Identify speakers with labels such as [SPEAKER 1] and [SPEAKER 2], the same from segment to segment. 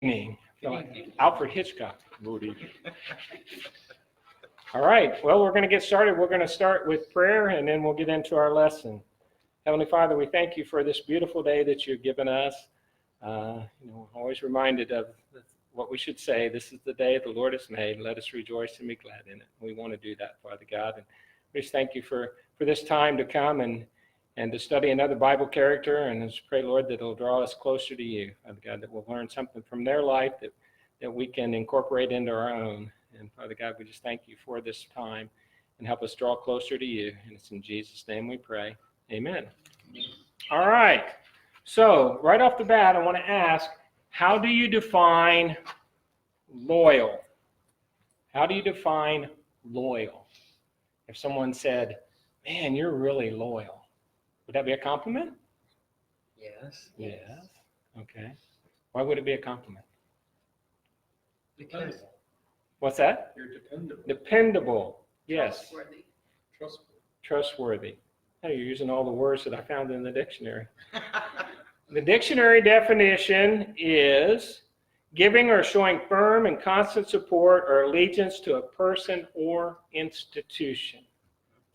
[SPEAKER 1] evening. Alfred Hitchcock. Good evening. All right. Well, we're going to get started. We're going to start with prayer, and then we'll get into our lesson. Heavenly Father, we thank you for this beautiful day that you've given us. We're always reminded of what we should say. This is the day the Lord has made. Let us rejoice and be glad in it. We want to do that, Father God. And we just thank you for this time to come and to study another Bible character. And just pray, Lord, that it'll draw us closer to you, Father God, that we'll learn something from their life that we can incorporate into our own. And Father God, we just thank you for this time and help us draw closer to you. And it's in Jesus' name we pray. Amen. All right. So right off the bat, I want to ask, how do you define loyal? How do you define loyal? If someone said, man, you're really loyal, would that be a compliment?
[SPEAKER 2] Yes.
[SPEAKER 1] Yes. Okay. Why would it be a compliment?
[SPEAKER 2] Because
[SPEAKER 1] What's that?
[SPEAKER 3] You're dependable.
[SPEAKER 1] Dependable. Yes.
[SPEAKER 3] Trustworthy.
[SPEAKER 1] Trustworthy. Hey, you're using all the words that I found in the dictionary. The dictionary definition is giving or showing firm and constant support or allegiance to a person or institution.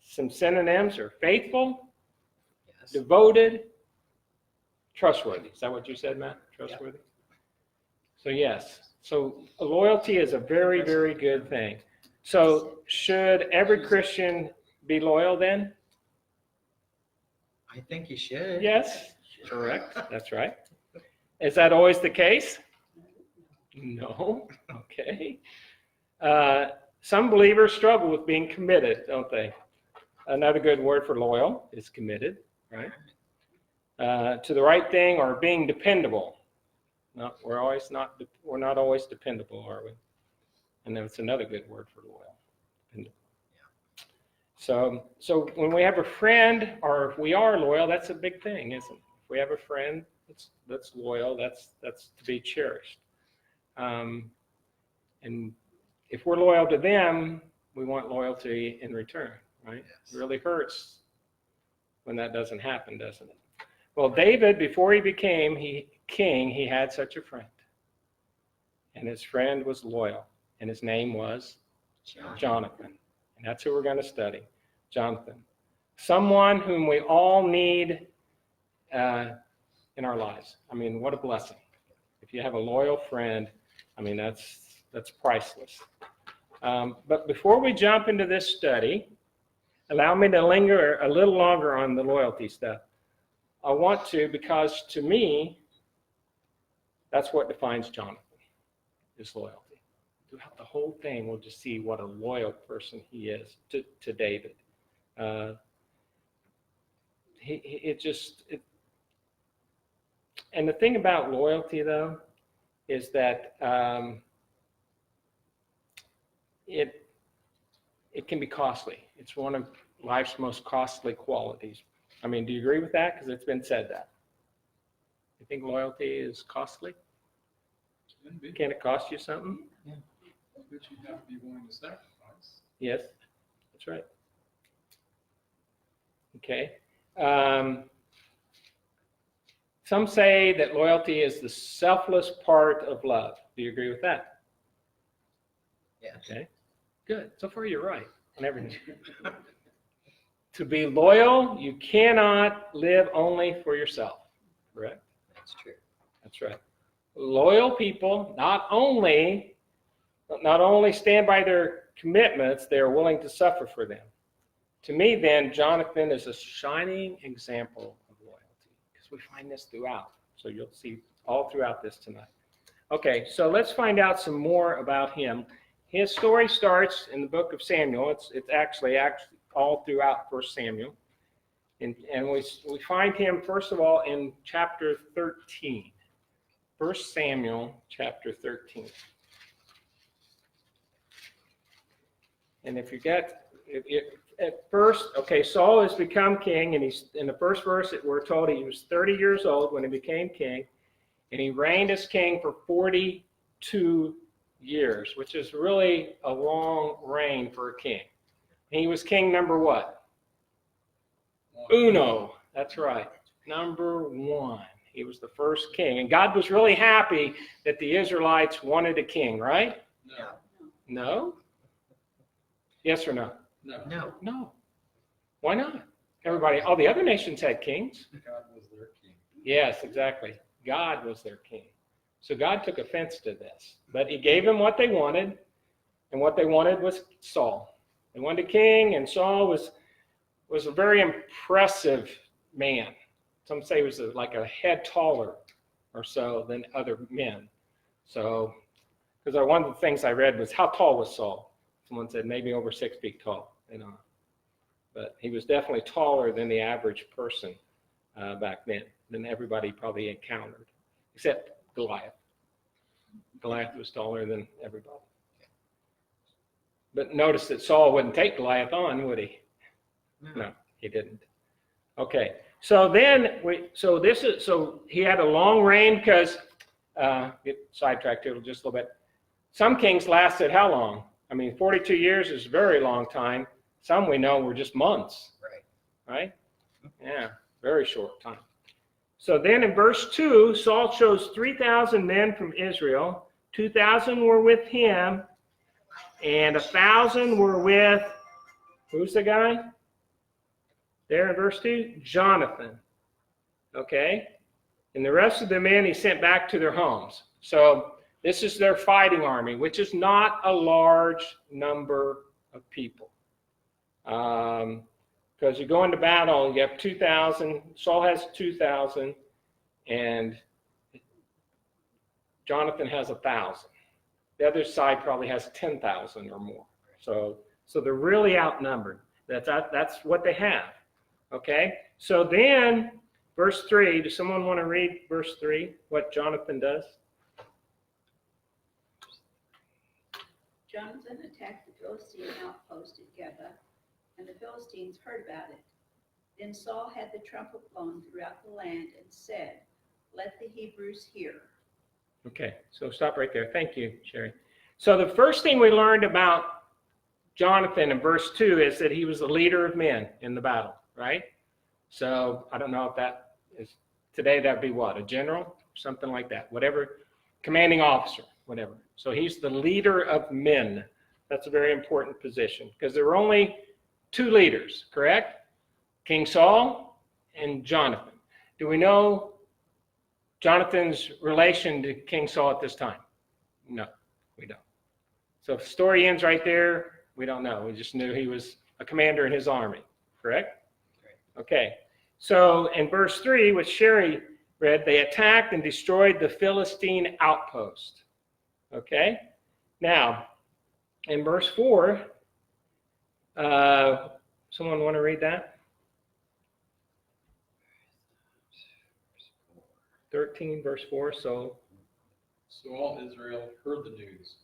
[SPEAKER 1] Some synonyms are faithful,
[SPEAKER 2] yes.
[SPEAKER 1] devoted, trustworthy. Is that what you said, Matt? Trustworthy? Yeah. So yes. So loyalty is a very, very good thing. So should every Christian be loyal then?
[SPEAKER 2] I think you should.
[SPEAKER 1] Yes. Correct. That's right. Is that always the case? No. Okay. Some believers struggle with being committed, don't they? Another good word for loyal is committed, right? To the right thing or being dependable. No, we're not always dependable, are we? And that's another good word for loyal. Dependable. Yeah. So when we have a friend, or if we are loyal, that's a big thing, isn't it? If we have a friend that's loyal, that's to be cherished. And if we're loyal to them, we want loyalty in return, right?
[SPEAKER 2] Yes.
[SPEAKER 1] It really hurts when that doesn't happen, doesn't it? Well, David, before he became king, he had such a friend. And his friend was loyal. And his name was Jonathon. And that's who we're going to study. Jonathon. Someone whom we all need in our lives. I mean, what a blessing. If you have a loyal friend, I mean, that's priceless. But before we jump into this study, allow me to linger a little longer on the loyalty stuff. I want to, because to me, that's what defines Jonathon, is loyalty. Throughout the whole thing, we'll just see what a loyal person he is to David. And the thing about loyalty, though, is that it can be costly. It's one of life's most costly qualities. I mean, do you agree with that? Because it's been said that. You think loyalty is costly? Can it cost you something?
[SPEAKER 2] Yeah.
[SPEAKER 3] But you have to be willing to sacrifice.
[SPEAKER 1] Yes, that's right. Okay. Some say that loyalty is the selfless part of love. Do you agree with that?
[SPEAKER 2] Yes.
[SPEAKER 1] Okay. Good. So far, you're right on everything. To be loyal, you cannot live only for yourself. Correct?
[SPEAKER 2] That's true.
[SPEAKER 1] That's right. Loyal people not only stand by their commitments, they are willing to suffer for them. To me, then, Jonathon is a shining example of loyalty, because we find this throughout. So you'll see all throughout this tonight. Okay, so let's find out some more about him. His story starts in the book of Samuel. It's actually all throughout 1 Samuel. And we find him, first of all, in chapter 13. 1 Samuel chapter 13. And if you get, at first, okay, Saul has become king, and he's in the first verse, we're told he was 30 years old when he became king, and he reigned as king for 42 years, which is really a long reign for a king. And he was king number what? Uno. That's right. Number one. He was the first king. And God was really happy that the Israelites wanted a king, right?
[SPEAKER 3] No.
[SPEAKER 1] No? Yes or no?
[SPEAKER 3] No.
[SPEAKER 2] No.
[SPEAKER 1] No. Why not? Everybody, all the other nations had kings.
[SPEAKER 3] God was their king.
[SPEAKER 1] Yes, exactly. God was their king. So God took offense to this. But he gave them what they wanted, and what they wanted was Saul. They wanted a king, and Saul was a very impressive man. Some say he was like a head taller or so than other men. So, because one of the things I read was, how tall was Saul? Someone said maybe over 6 feet tall. But he was definitely taller than the average person back then, than everybody probably encountered, except Goliath. Goliath was taller than everybody. But notice that Saul wouldn't take Goliath on, would he? No, he didn't. Okay, so then so he had a long reign because get sidetracked here just a little bit. Some kings lasted how long? I mean, 42 years is a very long time. Some we know were just months. Right? Yeah, very short time. So then in verse 2, Saul chose 3,000 men from Israel. 2,000 were with him, and 1,000 were with, who's the guy? There in verse 2, Jonathon. Okay? And the rest of the men he sent back to their homes. So this is their fighting army, which is not a large number of people. Because you go into battle, you have 2,000. Saul has 2,000, and Jonathon has 1,000. The other side probably has 10,000 or more. So they're really outnumbered. That's what they have. Okay. So then, verse 3. Does someone want to read verse 3? What Jonathon does?
[SPEAKER 4] Jonathan attacked the Philistine outpost at Geba, and the Philistines heard about it. Then Saul had the trumpet blown throughout the land and said, "Let the Hebrews hear."
[SPEAKER 1] Okay, so stop right there. Thank you, Sherry. So the first thing we learned about Jonathon in verse 2 is that he was the leader of men in the battle, right? So I don't know if that is, today that'd be what, a general? Something like that, whatever, commanding officer, whatever. So he's the leader of men. That's a very important position because there were only 2 leaders, correct? King Saul and Jonathon. Do we know Jonathan's relation to King Saul at this time? No, we don't. So if the story ends right there, we don't know. We just knew he was a commander in his army, correct? Okay. So in verse 3, which Sherry read, they attacked and destroyed the Philistine outpost. Okay? Now, in verse 4, someone want to read that? 13, verse 4, So
[SPEAKER 3] all Israel heard the news.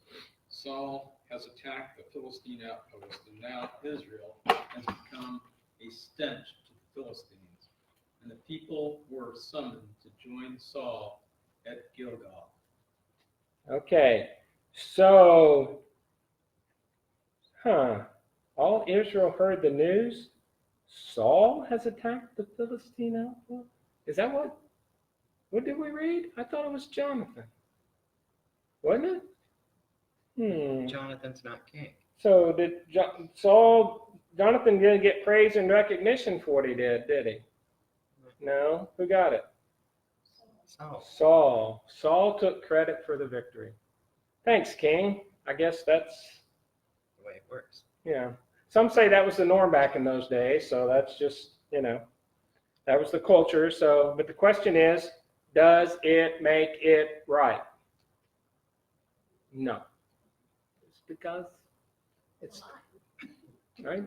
[SPEAKER 3] Saul has attacked the Philistine outpost, and now Israel has become a stench to the Philistines. And the people were summoned to join Saul at Gilgal.
[SPEAKER 1] Okay, so, all Israel heard the news. Saul has attacked the Philistine outpost? Is that what did we read? I thought it was Jonathan. Wasn't it?
[SPEAKER 2] Jonathan's not king.
[SPEAKER 1] So did Jonathan didn't get praise and recognition for what he did he? No? Who got it? Saul. Saul took credit for the victory. Thanks, King. I guess that's
[SPEAKER 2] The way it works.
[SPEAKER 1] yeah. Some say that was the norm back in those days, so that's just, that was the culture. So, but the question is, does it make it right? No. It's because it's right.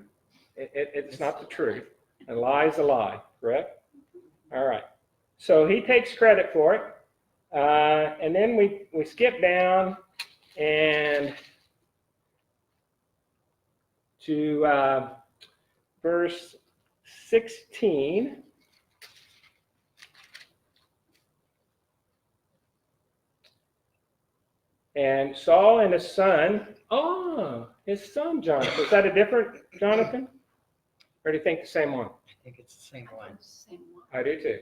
[SPEAKER 1] It's not the truth. A lie is a lie, correct? All right. So he takes credit for it. And then we skip down and to verse 16. And Saul and his son, his son Jonathan. Is that a different Jonathan? Or do you think the same one?
[SPEAKER 2] I think it's the same one.
[SPEAKER 4] Same one.
[SPEAKER 1] I do too.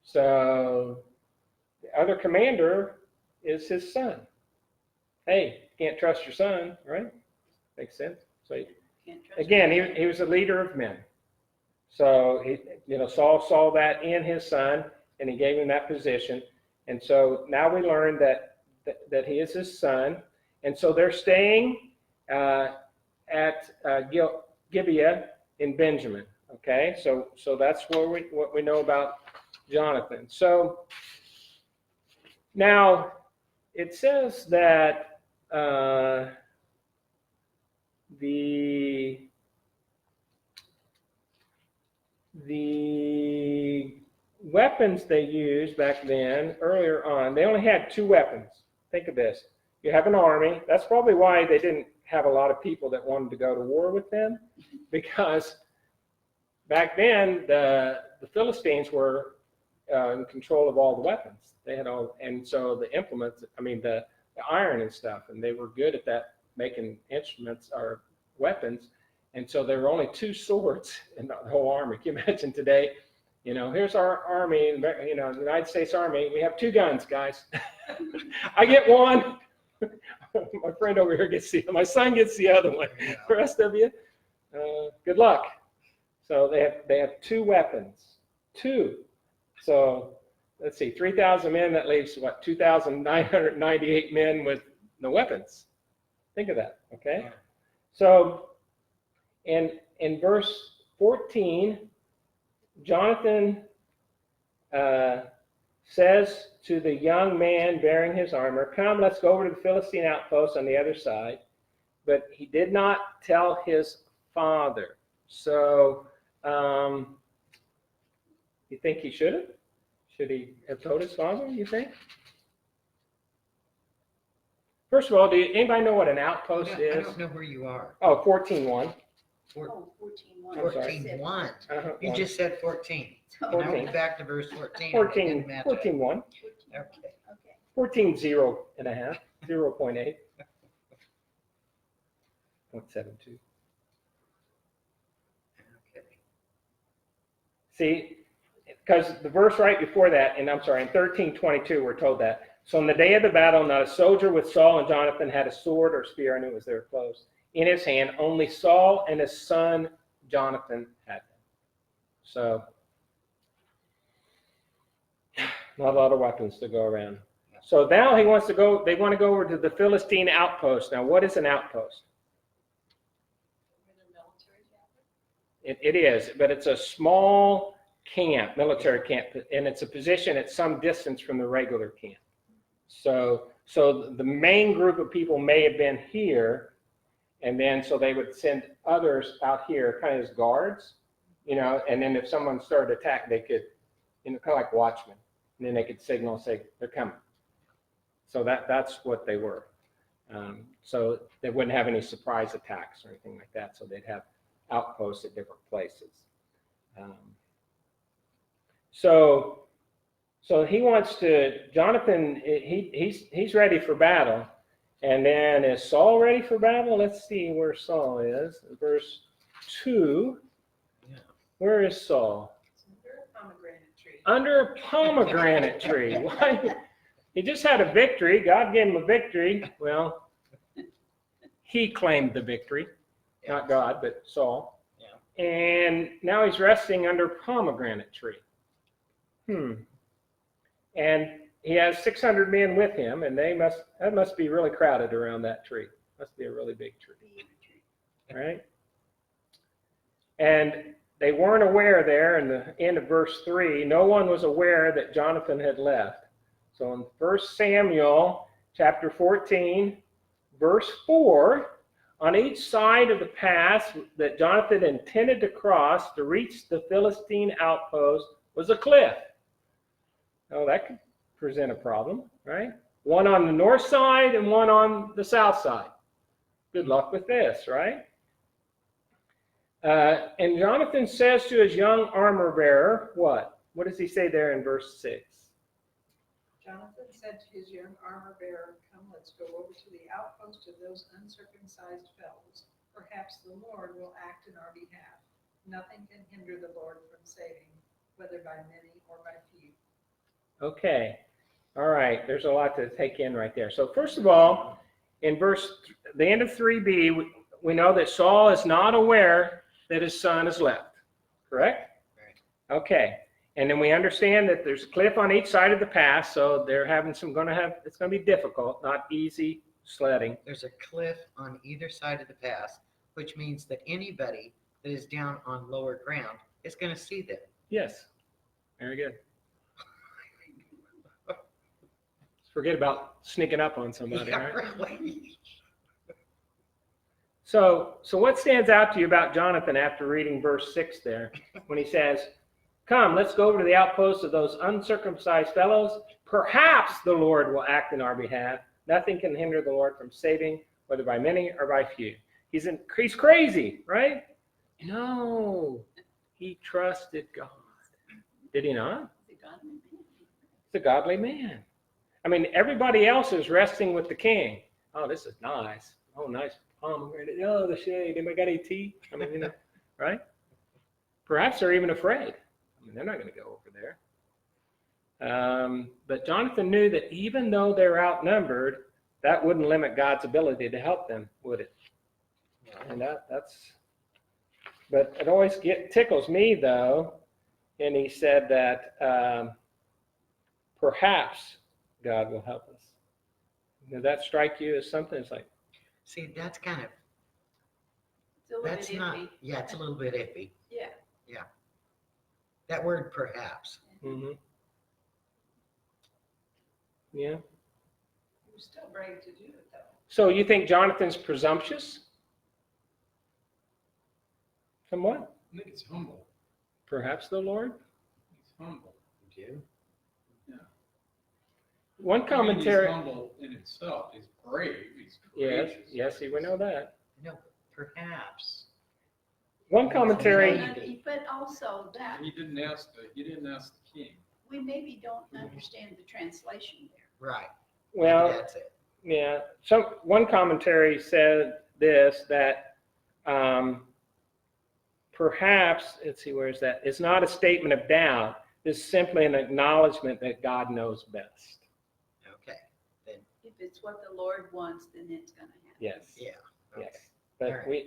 [SPEAKER 1] So the other commander is his son. Hey, can't trust your son, right? Makes sense. So
[SPEAKER 4] Can't trust
[SPEAKER 1] again,
[SPEAKER 4] him.
[SPEAKER 1] he was a leader of men. So Saul saw that in his son, and he gave him that position. And so now we learn that he is his son. And so they're staying at Gibeah in Benjamin. Okay, so that's what we know about Jonathan. So now it says that the weapons they used back then, earlier on, they only had 2 weapons. Think of this. You have an army. That's probably why they didn't have a lot of people that wanted to go to war with them, because back then the Philistines were in control of all the weapons. They had all, and so the implements, the iron and stuff, and they were good at that, making instruments or weapons. And so there were only 2 swords in the whole army. Can you imagine today? Here's our army, the United States Army. We have 2 guns, guys. I get one. My friend over here my son gets the other one. The rest of you, good luck. So they have 2 weapons. 2. So let's see, 3,000 men. That leaves what, 2,998 men with no weapons. Think of that. Okay. So in verse 14, Jonathan says to the young man bearing his armor, "Come, let's go over to the Philistine outpost on the other side." But he did not tell his father. So you think he should have? Should he have told his father, you think? First of all, anybody know what an outpost is?
[SPEAKER 2] I don't know where you are.
[SPEAKER 1] Oh, 14:1.
[SPEAKER 4] Oh, 14:1.
[SPEAKER 1] I'm sorry.
[SPEAKER 2] 14:1.
[SPEAKER 1] Uh-huh,
[SPEAKER 2] You
[SPEAKER 1] one.
[SPEAKER 2] just said 14. And I went back to verse 14.
[SPEAKER 1] 14:1.
[SPEAKER 2] Okay.
[SPEAKER 4] Okay.
[SPEAKER 1] 14.0.5, 0.8. 0.72.
[SPEAKER 2] Okay.
[SPEAKER 1] See, because the verse right before that, in 13:22, we're told that. So on the day of the battle, not a soldier with Saul and Jonathan had a sword or spear, I knew it was there close, in his hand. Only Saul and his son Jonathan had them. So, not a lot of weapons to go around. So now they want to go over to the Philistine outpost. Now, what is an outpost? It is, but it's a small camp, military camp, and it's a position at some distance from the regular camp. So the main group of people may have been here, and then so they would send others out here, kind of as guards, and then if someone started to attack, they could, kind of like watchmen, and then they could signal and say, they're coming. So that's what they were. So they wouldn't have any surprise attacks or anything like that, so they'd have outposts at different places. So he wants to, Jonathan, he's ready for battle. And then is Saul ready for battle? Let's see where Saul is. Verse 2.
[SPEAKER 2] Yeah.
[SPEAKER 1] Where is Saul? Under a pomegranate tree. Why? He just had a victory. God gave him a victory. Well, he claimed the victory. Not God, but Saul. Yeah. And now he's resting under a pomegranate tree. And he has 600 men with him, and that must be really crowded around that tree. Must be a really big tree. Right? And they weren't aware there in the end of verse 3, no one was aware that Jonathan had left. So in 1 Samuel chapter 14, verse 4, on each side of the pass that Jonathan intended to cross to reach the Philistine outpost was a cliff. Oh, that could present a problem, right? One on the north side and one on the south side. Good luck with this, right? And Jonathan says to his young armor bearer, what? What does he say there in verse 6?
[SPEAKER 5] Jonathan said to his young armor bearer, "Come, let's go over to the outpost of those uncircumcised fellows. Perhaps the Lord will act in our behalf. Nothing can hinder the Lord from saving, whether by many or by few."
[SPEAKER 1] Okay. All right. There's a lot to take in right there. So first of all, in the end of 3b, we know that Saul is not aware that his son is left. Correct?
[SPEAKER 2] Right.
[SPEAKER 1] Okay. And then we understand that there's a cliff on each side of the pass, so they're having it's going to be difficult, not easy sledding.
[SPEAKER 2] There's a cliff on either side of the pass, which means that anybody that is down on lower ground is going to see them.
[SPEAKER 1] Yes. Very good. Forget about sneaking up on somebody,
[SPEAKER 2] Yeah,
[SPEAKER 1] right?
[SPEAKER 2] really.
[SPEAKER 1] So what stands out to you about Jonathan after reading verse 6 there, when he says, "Come, let's go over to the outposts of those uncircumcised fellows. Perhaps the Lord will act in our behalf. Nothing can hinder the Lord from saving, whether by many or by few." He's crazy, right? No, he trusted God. Did he not? He's a godly man. I mean, everybody else is resting with the king. Oh, this is nice. Oh, nice pomegranate. Oh, the shade. Anybody got any tea? I mean, right? Perhaps they're even afraid. I mean, they're not going to go over there. But Jonathan knew that even though they're outnumbered, that wouldn't limit God's ability to help them, would it? And but it always tickles me, though. And he said that perhaps God will help us. Does that strike you as something? It's like,
[SPEAKER 2] See, that's kind of,
[SPEAKER 4] It's a little
[SPEAKER 2] that's
[SPEAKER 4] bit
[SPEAKER 2] not,
[SPEAKER 4] iffy.
[SPEAKER 2] yeah, it's a little bit iffy.
[SPEAKER 4] Yeah.
[SPEAKER 2] That word perhaps.
[SPEAKER 1] mm-hmm. Yeah.
[SPEAKER 5] He was still brave to do it, though.
[SPEAKER 1] So you think Jonathan's presumptuous? Somewhat?
[SPEAKER 3] I think it's humble.
[SPEAKER 1] Perhaps the Lord?
[SPEAKER 3] He's humble.
[SPEAKER 2] You do?
[SPEAKER 1] One
[SPEAKER 3] I mean,
[SPEAKER 1] commentary.
[SPEAKER 3] he's humble in himself. He's brave. He's
[SPEAKER 1] Yes,
[SPEAKER 3] courageous.
[SPEAKER 1] yes, he would know that.
[SPEAKER 2] No, perhaps.
[SPEAKER 1] One commentary.
[SPEAKER 4] But also that
[SPEAKER 3] He didn't ask the king.
[SPEAKER 4] we maybe don't understand the translation there.
[SPEAKER 2] Right.
[SPEAKER 1] Well,
[SPEAKER 2] That's it.
[SPEAKER 1] yeah. One commentary said this, that perhaps, let's see, where is that? It's not a statement of doubt. It's simply an acknowledgement that God knows best.
[SPEAKER 2] Okay.
[SPEAKER 4] If it's what the Lord wants, then it's going to happen.
[SPEAKER 1] Yes.
[SPEAKER 2] Yeah. Okay.
[SPEAKER 1] Yes.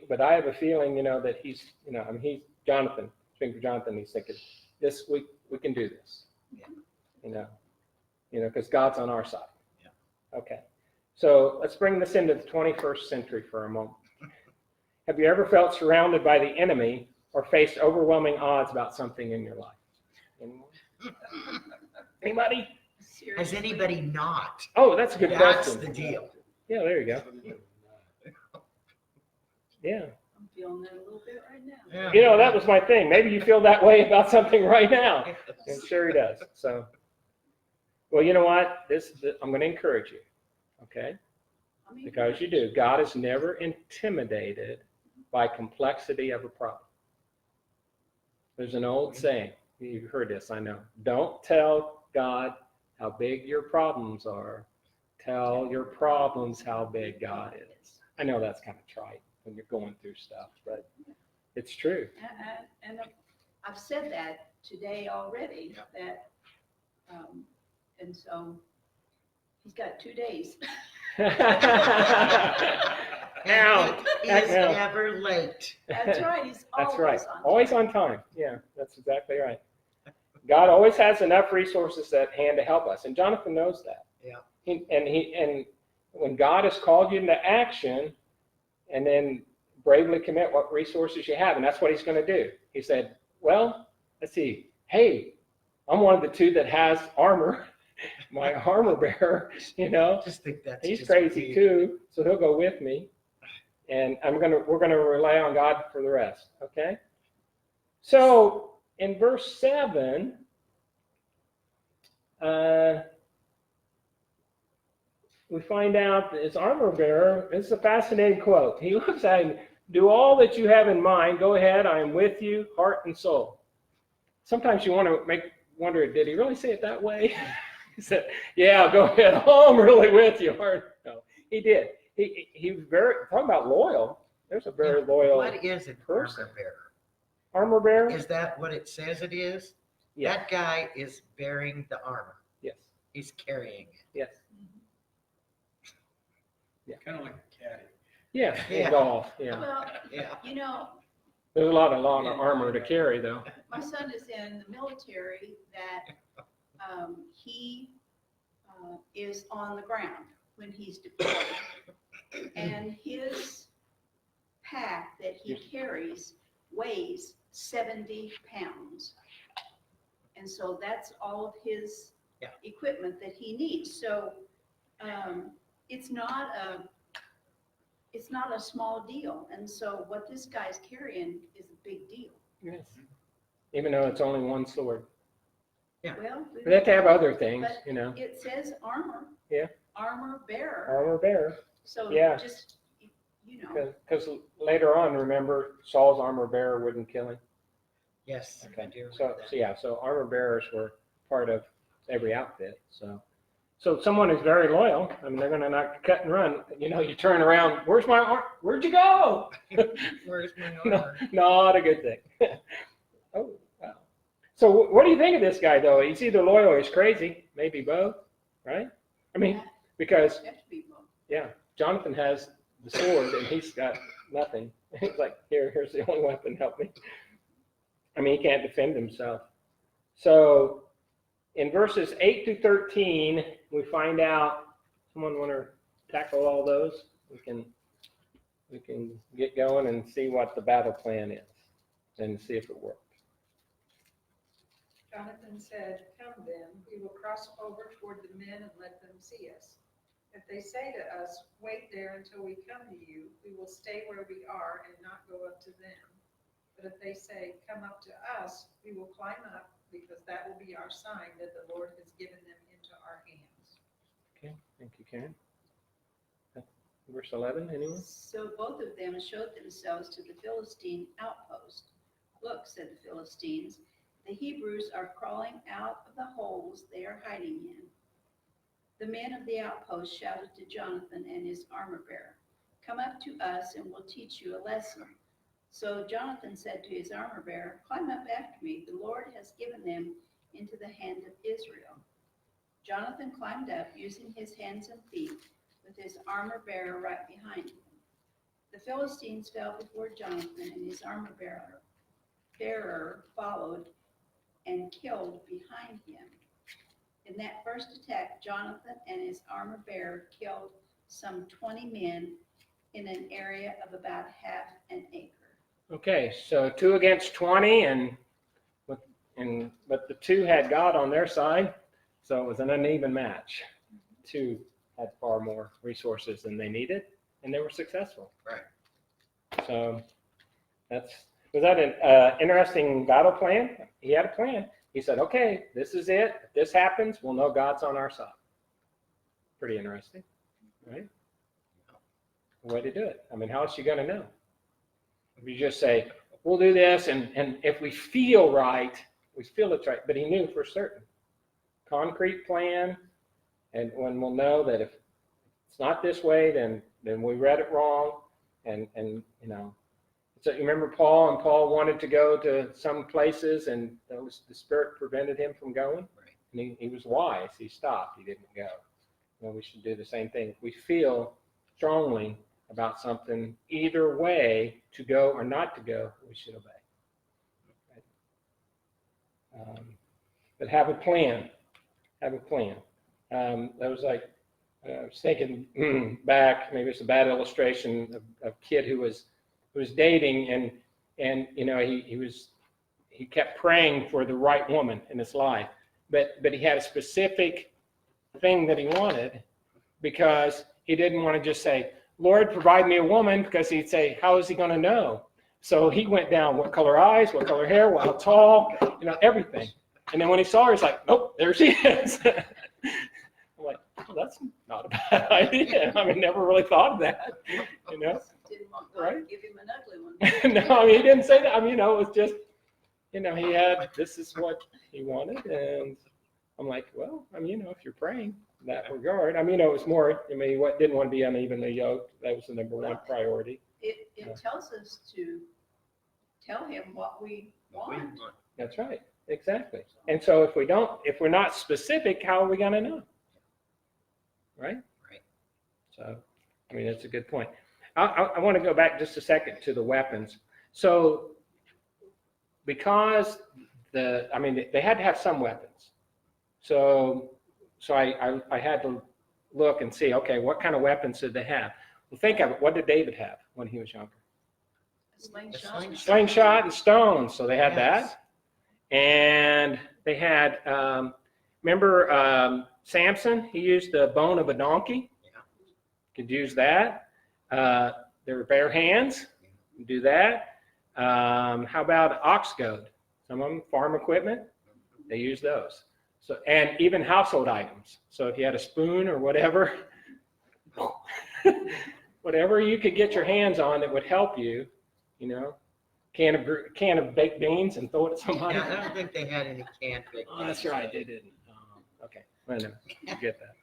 [SPEAKER 1] But I have a feeling, that he's, I mean, he's Jonathan. Speaking for Jonathan, he's thinking, we can do this.
[SPEAKER 2] Yeah.
[SPEAKER 1] Because God's on our side.
[SPEAKER 2] Yeah.
[SPEAKER 1] Okay. So let's bring this into the 21st century for a moment. Have you ever felt surrounded by the enemy or faced overwhelming odds about something in your life? Anyone? Anybody?
[SPEAKER 2] Has
[SPEAKER 4] Seriously.
[SPEAKER 2] anybody not?
[SPEAKER 1] Oh, that's a good
[SPEAKER 2] That's
[SPEAKER 1] question.
[SPEAKER 2] the deal.
[SPEAKER 1] Yeah, there you go. Yeah.
[SPEAKER 4] I'm feeling that a little bit right now.
[SPEAKER 2] Yeah.
[SPEAKER 1] That was my thing. Maybe you feel that way about something right now. And sure he does. So, well, you know what? I'm going to encourage you, okay?
[SPEAKER 4] I mean,
[SPEAKER 1] Because you do. God is never intimidated by complexity of a problem. There's an old saying. You've heard this, I know. Don't tell God how big your problems are. Tell your problems how big God is. I know that's kind of trite when you're going through stuff, but it's true.
[SPEAKER 4] And I've said that today already, that, and so he's got 2 days.
[SPEAKER 1] Now,
[SPEAKER 2] He's
[SPEAKER 1] now.
[SPEAKER 2] never late.
[SPEAKER 4] That's right, he's
[SPEAKER 1] That's
[SPEAKER 4] always
[SPEAKER 1] right.
[SPEAKER 4] on time.
[SPEAKER 1] Always on time. Yeah, that's exactly right. God always has enough resources at hand to help us, and Jonathan knows that.
[SPEAKER 2] Yeah.
[SPEAKER 1] And when God has called you into action, and then bravely commit what resources you have, and that's what he's going to do. He said, well, let's see. Hey, I'm one of the two that has armor. My armor bearer,
[SPEAKER 2] Just think that's
[SPEAKER 1] he's
[SPEAKER 2] just
[SPEAKER 1] crazy
[SPEAKER 2] weird.
[SPEAKER 1] too, so he'll go with me. And we're gonna rely on God for the rest. Okay. So in verse 7, we find out that his armor bearer. This is a fascinating quote. He looks at him. Do all that you have in mind. Go ahead. I am with you, heart and soul. Sometimes you want to wonder, did he really say it that way? He said, yeah, go ahead. Oh, I'm really with you, heart. No, he did. He was very, talking about loyal. There's a very loyal
[SPEAKER 2] What is an
[SPEAKER 1] person.
[SPEAKER 2] armor bearer?
[SPEAKER 1] Armor bearer.
[SPEAKER 2] Is that what it says it is?
[SPEAKER 1] Yeah.
[SPEAKER 2] That guy is bearing the armor.
[SPEAKER 1] Yeah.
[SPEAKER 2] He's carrying it.
[SPEAKER 1] Yes.
[SPEAKER 3] Kind of like a caddy.
[SPEAKER 1] Yeah, in
[SPEAKER 2] Yeah.
[SPEAKER 1] golf, yeah.
[SPEAKER 4] Well,
[SPEAKER 2] Yeah.
[SPEAKER 4] you know,
[SPEAKER 1] There's a lot of armor to carry, though.
[SPEAKER 4] my son is in the military that he is on the ground when he's deployed. And his pack that he carries weighs 70 pounds. And so that's all of his
[SPEAKER 2] Yeah.
[SPEAKER 4] equipment that he needs. So it's not a small deal. And so what this guy's carrying is a big deal.
[SPEAKER 1] Yes. Even though it's only one sword.
[SPEAKER 2] Yeah.
[SPEAKER 4] Well,
[SPEAKER 1] They have to have other things,
[SPEAKER 4] but
[SPEAKER 1] you know.
[SPEAKER 4] it says armor.
[SPEAKER 1] Yeah.
[SPEAKER 4] Armor bearer.
[SPEAKER 1] Armor bearer.
[SPEAKER 4] So
[SPEAKER 1] Yeah.
[SPEAKER 4] just, you know,
[SPEAKER 1] Because later on, remember, Saul's armor bearer wouldn't kill him.
[SPEAKER 2] Yes. I do
[SPEAKER 1] So,
[SPEAKER 2] remember that.
[SPEAKER 1] so yeah, so armor bearers were part of every outfit. So someone who's very loyal, I mean, they're going to not cut and run. You know, you turn around, where's my arm? Where'd you go?
[SPEAKER 2] Where's my
[SPEAKER 1] No,
[SPEAKER 2] armor?
[SPEAKER 1] not a good thing. Oh, wow. So what do you think of this guy, though? He's either loyal or he's crazy. Maybe both, right? I mean, because,
[SPEAKER 4] have to be both.
[SPEAKER 1] yeah, Jonathan has the sword and he's got nothing. He's like, here's the only weapon, help me. I mean, he can't defend himself. So in verses 8 to 13, we find out, someone want to tackle all those? We can get going and see what the battle plan is and see if it worked.
[SPEAKER 5] Jonathan said, "Come then, we will cross over toward the men and let them see us. If they say to us, 'Wait there until we come to you,' we will stay where we are and not go up to them. But if they say, 'Come up to us,' we will climb up, because that will be our sign that the Lord has given them into our hands."
[SPEAKER 1] Okay, thank you, Karen. Verse 11, anyone?
[SPEAKER 4] So both of them showed themselves to the Philistine outpost. "Look," said the Philistines, "the Hebrews are crawling out of the holes they are hiding in." The men of the outpost shouted to Jonathan and his armor bearer, "Come up to us and we'll teach you a lesson." So Jonathan said to his armor bearer, "Climb up after me. The Lord has given them into the hand of Israel." Jonathan climbed up using his hands and feet, with his armor bearer right behind him. The Philistines fell before Jonathan, and his armor bearer followed and killed behind him. In that first attack, Jonathan and his armor bearer killed some 20 men in an area of about half an acre.
[SPEAKER 1] Okay, so 2 against 20, but the 2 had God on their side, so it was an uneven match. 2 had far more resources than they needed, and they were successful.
[SPEAKER 2] Right.
[SPEAKER 1] So was that an interesting battle plan? He had a plan. He said, okay, this is it. If this happens, we'll know God's on our side. Pretty interesting, right? Way to do it. I mean, how else are you going to know? If you just say, we'll do this, and if we feel right, we feel it's right. But he knew for certain. Concrete plan, and when we'll know that if it's not this way, then we read it wrong, and you know. So you remember Paul, and Paul wanted to go to some places, and the Spirit prevented him from going.
[SPEAKER 2] Right.
[SPEAKER 1] And he was wise. He stopped. He didn't go. Well, we should do the same thing. If we feel strongly about something, either way, to go or not to go, we should obey. Right? But have a plan. Have a plan. That was like, I was thinking back, maybe it's a bad illustration of a kid who was dating, and you know, he kept praying for the right woman in his life, but he had a specific thing that he wanted, because he didn't want to just say, Lord, provide me a woman, because he'd say, how is he going to know? So he went down, what color eyes, what color hair, how tall, you know, everything. And then when he saw her, he's like, nope, there she is. I'm like, oh, that's not a bad idea. I mean, never really thought of that, you know.
[SPEAKER 4] Didn't want God
[SPEAKER 1] Right.
[SPEAKER 4] to give him an ugly one.
[SPEAKER 1] No, I mean, he didn't say that. I mean, you know, it was just, you know, this is what he wanted. And I'm like, well, I mean, you know, if you're praying in that regard, I mean, you know, it was more, I mean, he didn't want to be unevenly yoked. That was the number one priority.
[SPEAKER 4] It tells us to tell him what we want.
[SPEAKER 1] That's right. Exactly. And so if we're not specific, how are we going to know? Right?
[SPEAKER 2] Right.
[SPEAKER 1] So, I mean, that's a good point. I want to go back just a second to the weapons. So, because they had to have some weapons. So I had to look and see, okay, what kind of weapons did they have? Well, think of it. What did David have when he was younger?
[SPEAKER 4] A slingshot.
[SPEAKER 1] Slingshot and stones. So they had
[SPEAKER 2] Yes.
[SPEAKER 1] that. And they had, remember Samson? He used the bone of a donkey.
[SPEAKER 2] Yeah.
[SPEAKER 1] Could use that. There were bare hands. You do that. How about ox goad? Some of them, farm equipment, they use those. So, and even household items. So if you had a spoon or whatever, whatever you could get your hands on that would help you, can of baked beans and throw it at somebody.
[SPEAKER 2] Yeah, I don't think they had any canned baked
[SPEAKER 1] Oh, that's
[SPEAKER 2] beans.
[SPEAKER 1] right, they didn't. Okay, well, no, you get that.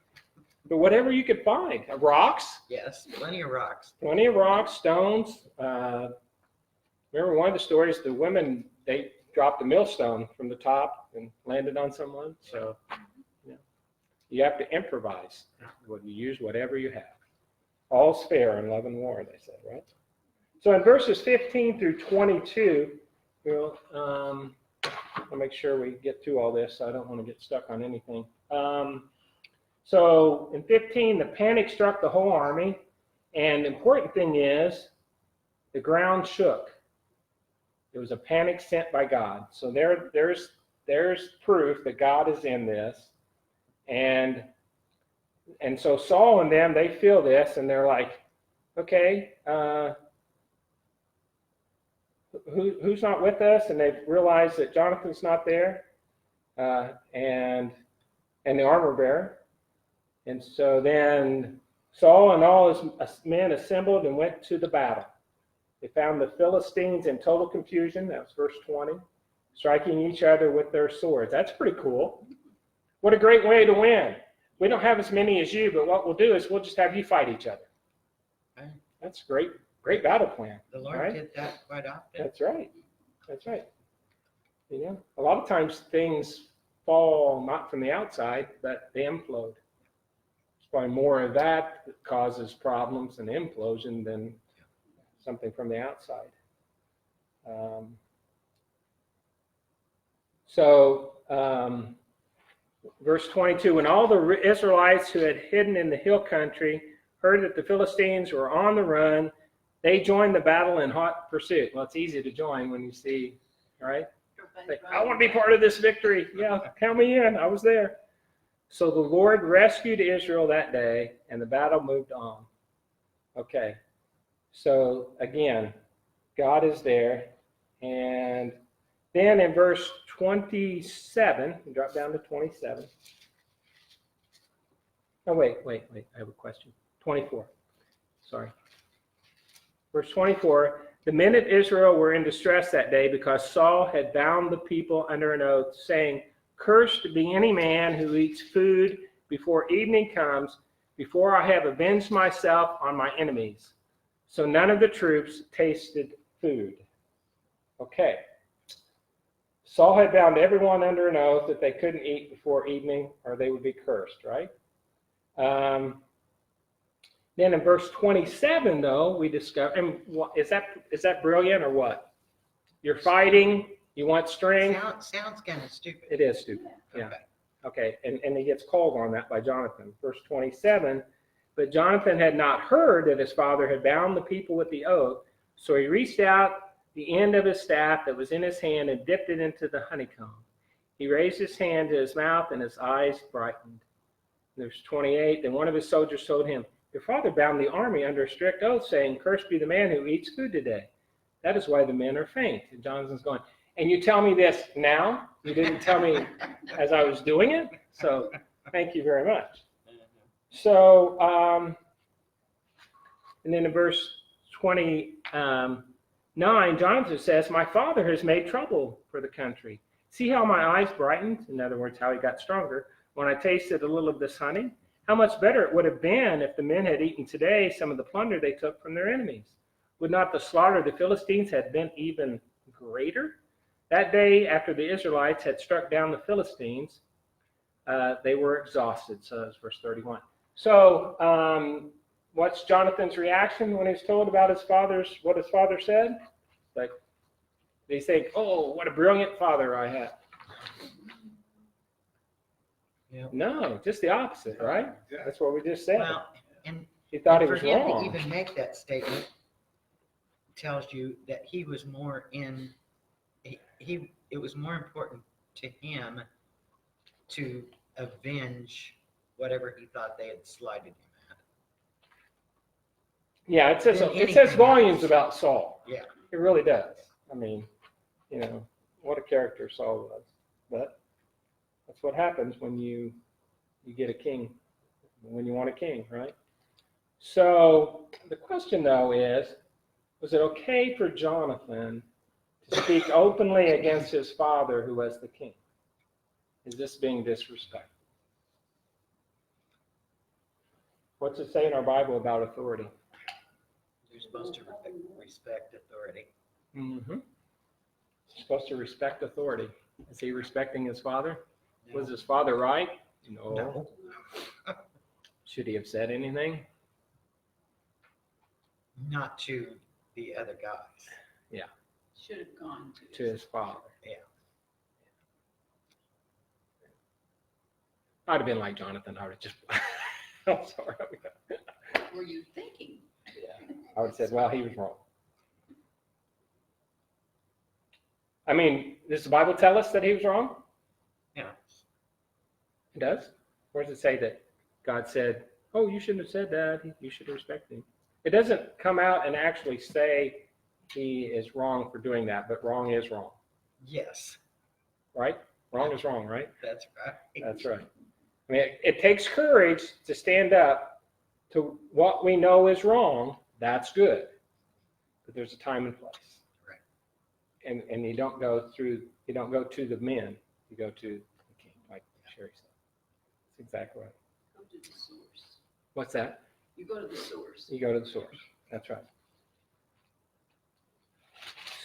[SPEAKER 1] But whatever you could find, rocks,
[SPEAKER 2] Yes, plenty of rocks.
[SPEAKER 1] stones. Remember one of the stories, the women, they dropped a millstone from the top and landed on someone. So, you have to improvise. You use whatever you have. All's fair in love and war, they said, right? So in verses 15 through 22, I'll make sure we get through all this. So I don't want to get stuck on anything. So in 15, the panic struck the whole army. And the important thing is the ground shook. It was a panic sent by God. So there's proof that God is in this. And so Saul and them, they feel this, and they're like, okay, who's not with us? And they've realized that Jonathan's not there, and the armor bearer. And so then Saul and all his men assembled and went to the battle. They found the Philistines in total confusion. That was verse 20, striking each other with their swords. That's pretty cool. What a great way to win. We don't have as many as you, but what we'll do is we'll just have you fight each other.
[SPEAKER 2] Right.
[SPEAKER 1] That's great. Great battle plan.
[SPEAKER 2] The Lord
[SPEAKER 1] right?
[SPEAKER 2] did that quite often.
[SPEAKER 1] That's right. That's right. A lot of times things fall not from the outside, but they implode. It's probably more of that causes problems and implosion than something from the outside. Verse 22, when all the Israelites who had hidden in the hill country heard that the Philistines were on the run, they joined the battle in hot pursuit. Well, it's easy to join when you see, right? Like, I want to be part of this victory. Yeah, count me in. I was there. So the Lord rescued Israel that day, and the battle moved on. Okay. So again, God is there. And then in verse 27, we drop down to 27. Oh, wait. I have a question. 24. Sorry. Verse 24, the men of Israel were in distress that day because Saul had bound the people under an oath, saying, cursed be any man who eats food before evening comes, before I have avenged myself on my enemies. So none of the troops tasted food. Okay. Saul had bound everyone under an oath that they couldn't eat before evening or they would be cursed, right? Then in verse 27, though, we discover, and is that brilliant or what? You're fighting, you want string.
[SPEAKER 2] Sounds kind of stupid.
[SPEAKER 1] It is stupid, yeah. Okay, and he gets called on that by Jonathon. Verse 27, but Jonathon had not heard that his father had bound the people with the oath, so he reached out the end of his staff that was in his hand and dipped it into the honeycomb. He raised his hand to his mouth and his eyes brightened. Verse 28, then one of his soldiers told him, your father bound the army under a strict oath, saying, cursed be the man who eats food today. That is why the men are faint. And Jonathan's going, and you tell me this now? You didn't tell me as I was doing it? So thank you very much. So, and then in verse 29, Jonathan says, my father has made trouble for the country. See how my eyes brightened? In other words, how he got stronger when I tasted a little of this honey. How much better it would have been if the men had eaten today some of the plunder they took from their enemies. Would not the slaughter of the Philistines have been even greater? That day, after the Israelites had struck down the Philistines, they were exhausted. So that's verse 31. So what's Jonathan's reaction when he's told about what his father said? Like, they think, oh, what a brilliant father I had.
[SPEAKER 2] Yeah.
[SPEAKER 1] No, just the opposite, right?
[SPEAKER 3] Yeah.
[SPEAKER 1] That's what we just said.
[SPEAKER 2] Well, and
[SPEAKER 1] He thought he
[SPEAKER 2] for
[SPEAKER 1] was
[SPEAKER 2] him
[SPEAKER 1] wrong.
[SPEAKER 2] to even make that statement tells you that he was more in. It was more important to him to avenge whatever he thought they had slighted him at.
[SPEAKER 1] Yeah, it says
[SPEAKER 2] Than
[SPEAKER 1] volumes
[SPEAKER 2] anything else.
[SPEAKER 1] about Saul.
[SPEAKER 2] Yeah.
[SPEAKER 1] It really does. I mean, what a character Saul was. But that's what happens when you get a king, when you want a king, right? So the question, though, is, was it okay for Jonathan to speak openly against his father who was the king? Is this being disrespectful? What's it say in our Bible about authority?
[SPEAKER 2] You're supposed to respect authority.
[SPEAKER 1] Mm-hmm. Supposed to respect authority. Is he respecting his father? Was his father right? No. Should he have said anything?
[SPEAKER 2] Not to the other guys.
[SPEAKER 1] Yeah,
[SPEAKER 4] Should have gone
[SPEAKER 1] to his father.
[SPEAKER 2] Yeah.
[SPEAKER 1] I'd have been like Jonathan. I would have just. I'm sorry.
[SPEAKER 4] What were you thinking?
[SPEAKER 1] Yeah, I would have said, well, he was wrong. I mean, does the Bible tell us that he was wrong?
[SPEAKER 2] Yeah.
[SPEAKER 1] It does. Where does it say that God said, oh, you shouldn't have said that. You should respect him. It doesn't come out and actually say he is wrong for doing that, but wrong is wrong.
[SPEAKER 2] Yes.
[SPEAKER 1] Right? Wrong is wrong, right?
[SPEAKER 2] That's right.
[SPEAKER 1] That's right. I mean, it takes courage to stand up to what we know is wrong. That's good. But there's a time and place.
[SPEAKER 2] Right.
[SPEAKER 1] And you don't go to the men. You go to the king, like Sherry said. That's exactly right.
[SPEAKER 4] Go to the source.
[SPEAKER 1] What's that?
[SPEAKER 4] You go to the source.
[SPEAKER 1] You go to the source. That's right.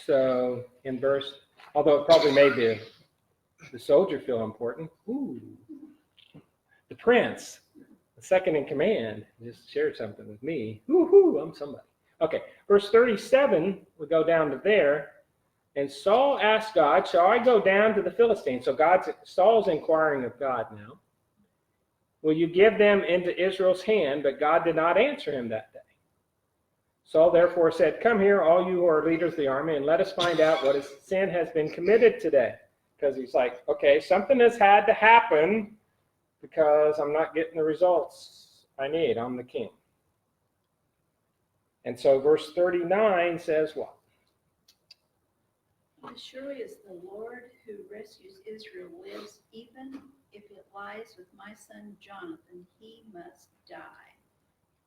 [SPEAKER 1] So in verse, although it probably made the soldier feel important, the prince, the second in command, just shared something with me. Woo-hoo, I'm somebody. Okay, verse 37, we go down to there. And Saul asked God, shall I go down to the Philistines? So Saul's inquiring of God now. Will you give them into Israel's hand? But God did not answer him that day. Saul therefore said, come here, all you who are leaders of the army, and let us find out what sin has been committed today. Because he's like, okay, something has had to happen because I'm not getting the results I need. I'm the king. And so verse 39 says what?
[SPEAKER 4] As surely as the Lord who rescues Israel lives, even if it lies with my son Jonathan, he must die.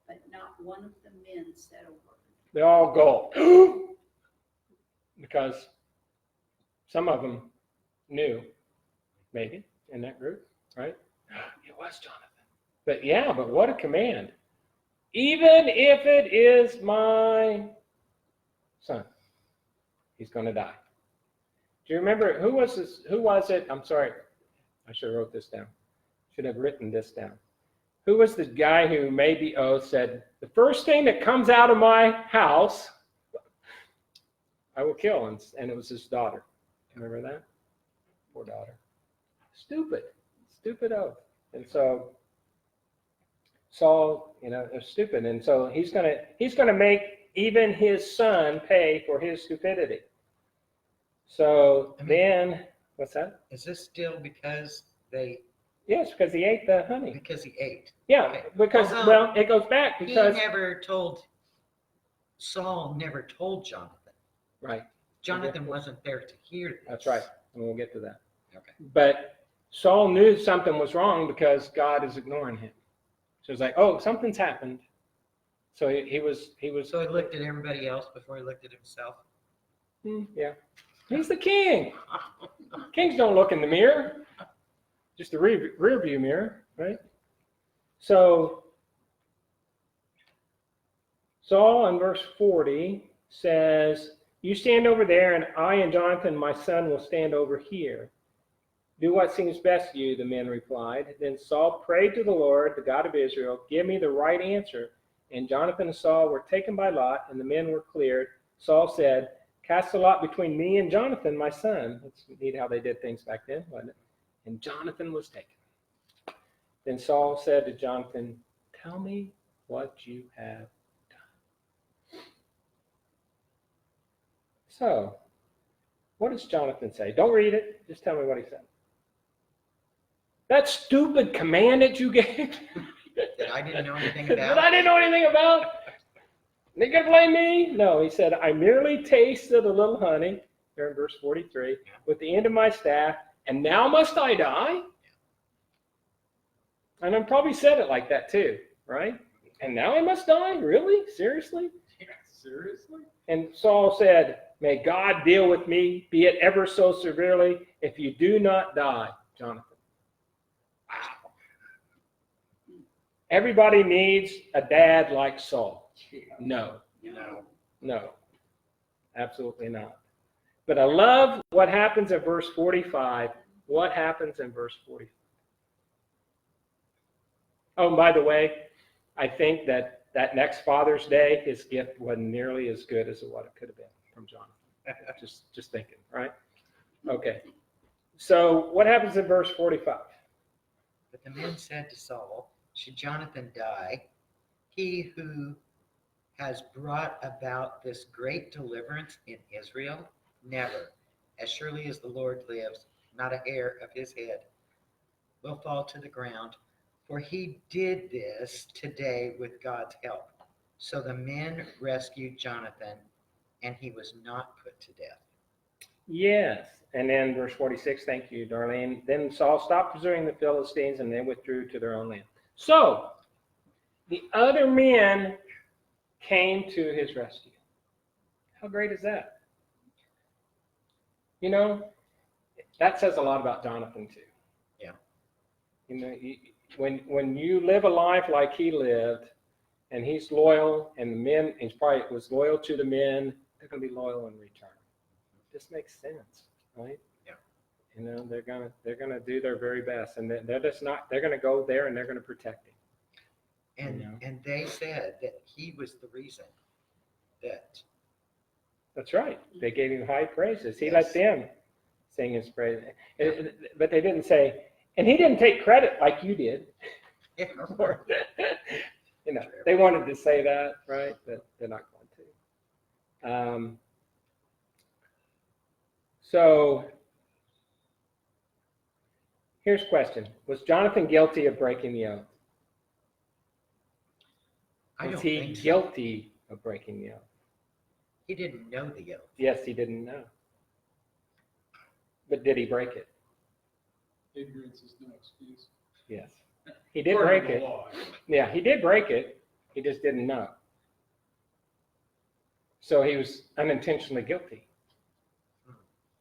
[SPEAKER 4] But not one of the men said a word.
[SPEAKER 1] They all go. Because some of them knew, maybe, in that group, right? It was Jonathan. But what a command. Even if it is my son, he's going to die. Do you remember, who was it? I'm sorry, I should have wrote this down. Should have written this down. Who was the guy who made the oath, said, the first thing that comes out of my house, I will kill. And it was his daughter. Remember that? Poor daughter. Stupid oath. And so Saul, is stupid. And so he's gonna make even his son pay for his stupidity. So then, what's that?
[SPEAKER 2] Is this still because they?
[SPEAKER 1] Yes, because he ate the honey.
[SPEAKER 2] Because he ate.
[SPEAKER 1] Yeah,
[SPEAKER 2] Okay.
[SPEAKER 1] because,
[SPEAKER 2] Although
[SPEAKER 1] it goes back because.
[SPEAKER 2] Saul never told Jonathan.
[SPEAKER 1] Right.
[SPEAKER 2] Jonathan wasn't there to hear this.
[SPEAKER 1] That's right. And we'll get to that.
[SPEAKER 2] Okay.
[SPEAKER 1] But Saul knew something was wrong because God is ignoring him. So it's like, oh, something's happened. So he was.
[SPEAKER 2] So he looked at everybody else before he looked at himself.
[SPEAKER 1] Yeah. He's the king. Kings don't look in the mirror. Just the rear view mirror, right? So Saul in verse 40 says, You stand over there, and I and Jonathan, my son, will stand over here. Do what seems best to you, the men replied. Then Saul prayed to the Lord, the God of Israel, give me the right answer. And Jonathan and Saul were taken by lot, and the men were cleared. Saul said, cast a lot between me and Jonathan, my son. That's neat how they did things back then, wasn't it? And Jonathan was taken. Then Saul said to Jonathan, tell me what you have done. So, what does Jonathan say? Don't read it. Just tell me what he said. That stupid command that you gave
[SPEAKER 2] That I didn't know anything
[SPEAKER 1] that
[SPEAKER 2] about.
[SPEAKER 1] I didn't know anything about. They gonna blame me? No, he said, I merely tasted a little honey, here in verse 43, with the end of my staff, and now must I die? And I probably said it like that too, right? And now I must die? Really? Seriously?
[SPEAKER 3] Yeah, seriously?
[SPEAKER 1] And Saul said, may God deal with me, be it ever so severely, if you do not die, Jonathan. Wow. Everybody needs a dad like Saul. No, no, absolutely not. But I love what happens in verse 45. What happens in verse 45? Oh, and by the way, I think that next Father's Day, his gift wasn't nearly as good as what it could have been from Jonathan. Just thinking, right? Okay. So what happens in verse 45?
[SPEAKER 2] But the men said to Saul, should Jonathan die, he who has brought about this great deliverance in Israel? Never. As surely as the Lord lives, not a hair of his head will fall to the ground, for he did this today with God's help. So the men rescued Jonathan, and he was not put to death.
[SPEAKER 1] Yes. And then verse 46, thank you, Darlene. Then Saul stopped pursuing the Philistines, and they withdrew to their own land. So the other men came to his rescue. How great is that? You know, that says a lot about Jonathan too.
[SPEAKER 2] Yeah.
[SPEAKER 1] You know, when you live a life like he lived, and he's loyal, and the men, he probably was loyal to the men, they're going to be loyal in return. This makes sense, right?
[SPEAKER 2] Yeah.
[SPEAKER 1] You know, they're gonna do their very best, and they're just not. They're going to go there and they're going to protect him.
[SPEAKER 2] And
[SPEAKER 1] You know?
[SPEAKER 2] and they said that he was the reason that.
[SPEAKER 1] That's right. They gave him high praises. He
[SPEAKER 2] Yes.
[SPEAKER 1] let them sing his praise, but they didn't say, and he didn't take credit like you did. Or, you know, they wanted to say that, right? But they're not going to. So here's a question. Was Jonathan guilty of breaking the oath?
[SPEAKER 2] I
[SPEAKER 1] Was
[SPEAKER 2] don't
[SPEAKER 1] he
[SPEAKER 2] think so.
[SPEAKER 1] guilty of breaking the oath?
[SPEAKER 2] He didn't know the oath.
[SPEAKER 1] Yes, he didn't know. But did he break it?
[SPEAKER 3] Ignorance is no excuse.
[SPEAKER 1] Yes. He did
[SPEAKER 3] According
[SPEAKER 1] break
[SPEAKER 3] to
[SPEAKER 1] it.
[SPEAKER 3] the law.
[SPEAKER 1] Yeah, he did break it. He just didn't know. So he was unintentionally guilty.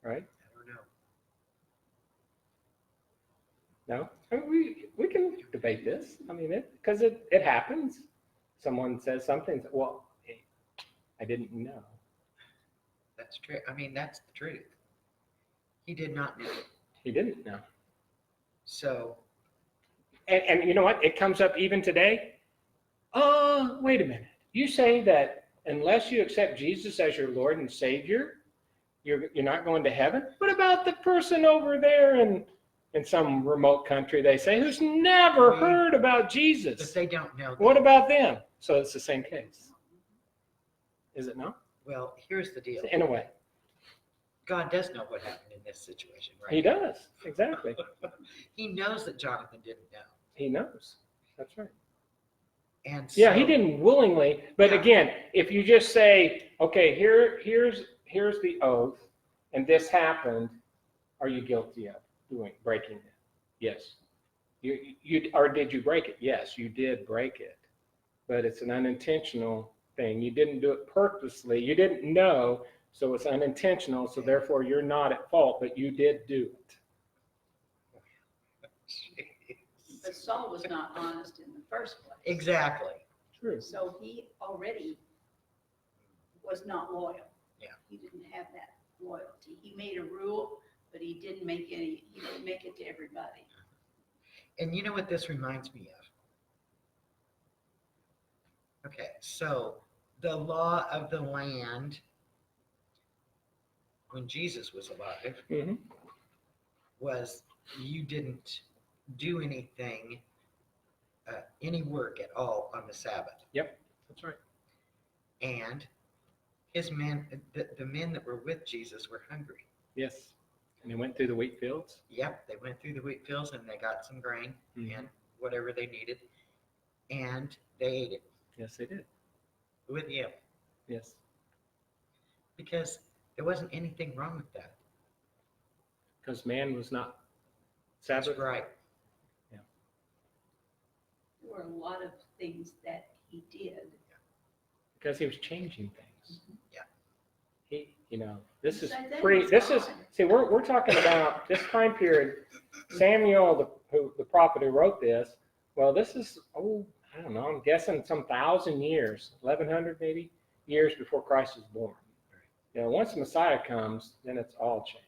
[SPEAKER 1] Right?
[SPEAKER 2] I don't know.
[SPEAKER 1] No? I mean, we can debate this. I mean, because it happens. Someone says something, well, hey, I didn't know.
[SPEAKER 2] That's true. I mean, that's the truth. He did not know.
[SPEAKER 1] He didn't know.
[SPEAKER 2] So,
[SPEAKER 1] And you know what? It comes up even today. Wait a minute. You say that unless you accept Jesus as your Lord and Savior, you're not going to heaven? What about the person over there in some remote country, they say, who's never heard about
[SPEAKER 2] but
[SPEAKER 1] Jesus?
[SPEAKER 2] they don't know.
[SPEAKER 1] What
[SPEAKER 2] that.
[SPEAKER 1] about them? So it's the same case. Is it not?
[SPEAKER 2] Well, here's the deal.
[SPEAKER 1] In a way.
[SPEAKER 2] God does know what happened in this situation, right?
[SPEAKER 1] He does. Exactly.
[SPEAKER 2] He knows that Jonathan didn't know.
[SPEAKER 1] He knows. That's right.
[SPEAKER 2] And so,
[SPEAKER 1] Yeah, he didn't willingly. But
[SPEAKER 2] Yeah.
[SPEAKER 1] again, if you just say, okay, here's the oath, and this happened, are you guilty of breaking it? Yes. You or did you break it? Yes, you did break it. But it's an unintentional thing. You didn't do it purposely. You didn't know, so it's unintentional. So therefore, you're not at fault, but you did do it.
[SPEAKER 4] But Saul was not honest in the first place.
[SPEAKER 2] Exactly.
[SPEAKER 1] True.
[SPEAKER 4] So he already was not loyal. he didn't have that loyalty. He made a rule, but he didn't make it to everybody.
[SPEAKER 2] And you know what this reminds me of? Okay, so the law of the land when Jesus was alive
[SPEAKER 1] Mm-hmm.
[SPEAKER 2] was you didn't do anything, any work at all on the Sabbath.
[SPEAKER 1] That's right.
[SPEAKER 2] And his men, the men that were with Jesus were hungry.
[SPEAKER 1] Yes. And they went through the wheat fields.
[SPEAKER 2] Yep, they went through the wheat fields and they got some grain
[SPEAKER 1] Mhm.
[SPEAKER 2] and whatever they needed, and they ate it
[SPEAKER 1] Yes, they did.
[SPEAKER 2] with him
[SPEAKER 1] Yes.
[SPEAKER 2] because there wasn't anything wrong with that.
[SPEAKER 1] Because man was not
[SPEAKER 2] That's
[SPEAKER 1] Sabbath.
[SPEAKER 2] right.
[SPEAKER 4] There were a lot of things that he did.
[SPEAKER 1] Because he was changing things.
[SPEAKER 2] Yeah.
[SPEAKER 1] He, this is
[SPEAKER 4] Besides that,
[SPEAKER 1] pre.
[SPEAKER 4] he's
[SPEAKER 1] This is
[SPEAKER 4] God.
[SPEAKER 1] see. We're talking about this time period. Samuel, the prophet who wrote this. Well, this is I don't know. I'm guessing some 1,000 years, 1,100 maybe years before Christ was born. Once the Messiah comes, then it's all changed.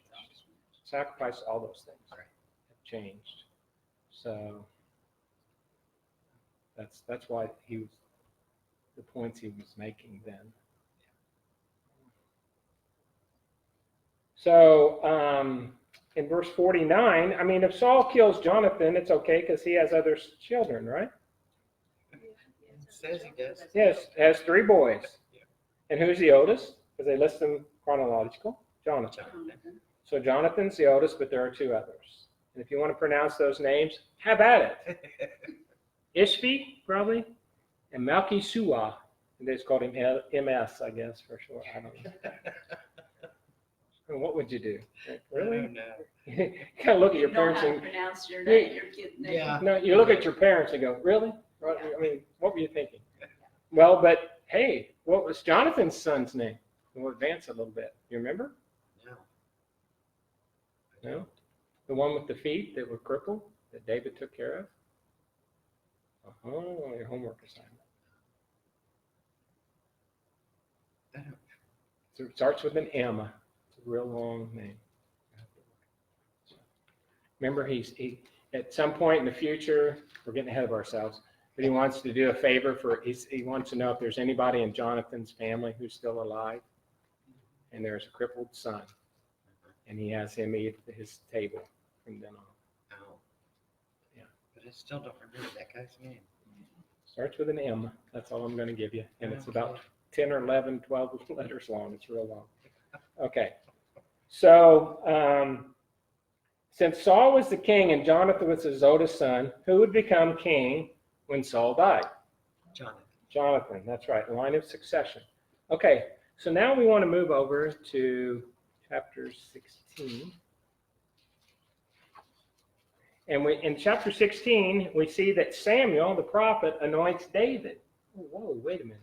[SPEAKER 1] Sacrifice, all those things have changed. So that's why he was the points he was making then. So in verse 49, I mean, if Saul kills Jonathan, it's okay because he has other children, right?
[SPEAKER 2] It says he does.
[SPEAKER 1] Yes, has 3 boys. And who's the oldest? Because they list them chronological. Jonathan.
[SPEAKER 4] Jonathan.
[SPEAKER 1] So Jonathan's the oldest, but there are 2 others. And if you want to pronounce those names, have at it. Ishvi, probably, and Malki-Suah. And they just called him MS, I guess, for short. I don't know. And what would you do? Really?
[SPEAKER 2] No.
[SPEAKER 1] You kind of look at your
[SPEAKER 4] You know
[SPEAKER 1] parents
[SPEAKER 4] how to
[SPEAKER 1] and
[SPEAKER 4] pronounce your name, your kid's name.
[SPEAKER 2] Yeah.
[SPEAKER 1] no, you look at your parents and go, really?
[SPEAKER 4] Yeah.
[SPEAKER 1] I mean, what were you thinking? Well, but hey, what was Jonathan's son's name? We'll advance a little bit. You remember?
[SPEAKER 2] No.
[SPEAKER 1] No? The one with the feet that were crippled that David took care of? Your homework assignment.
[SPEAKER 2] I don't.
[SPEAKER 1] So it starts with an M. It's a real long name. Remember, he at some point in the future, we're getting ahead of ourselves, but he wants to do a favor he wants to know if there's anybody in Jonathan's family who's still alive, and there's a crippled son, and he has him eat at his table from then on.
[SPEAKER 2] No.
[SPEAKER 1] Yeah.
[SPEAKER 2] But I still don't remember that guy's name.
[SPEAKER 1] Starts with an M. That's all I'm going to give you, and it's
[SPEAKER 2] Okay.
[SPEAKER 1] about 10 or 11, 12 letters long. It's real long. Okay. So, since Saul was the king and Jonathan was his oldest son, who would become king when Saul died?
[SPEAKER 2] Jonathan.
[SPEAKER 1] Jonathan, that's right, line of succession. Okay, so now we want to move over to chapter 16. And in chapter 16, we see that Samuel, the prophet, anoints David. Whoa, wait a minute.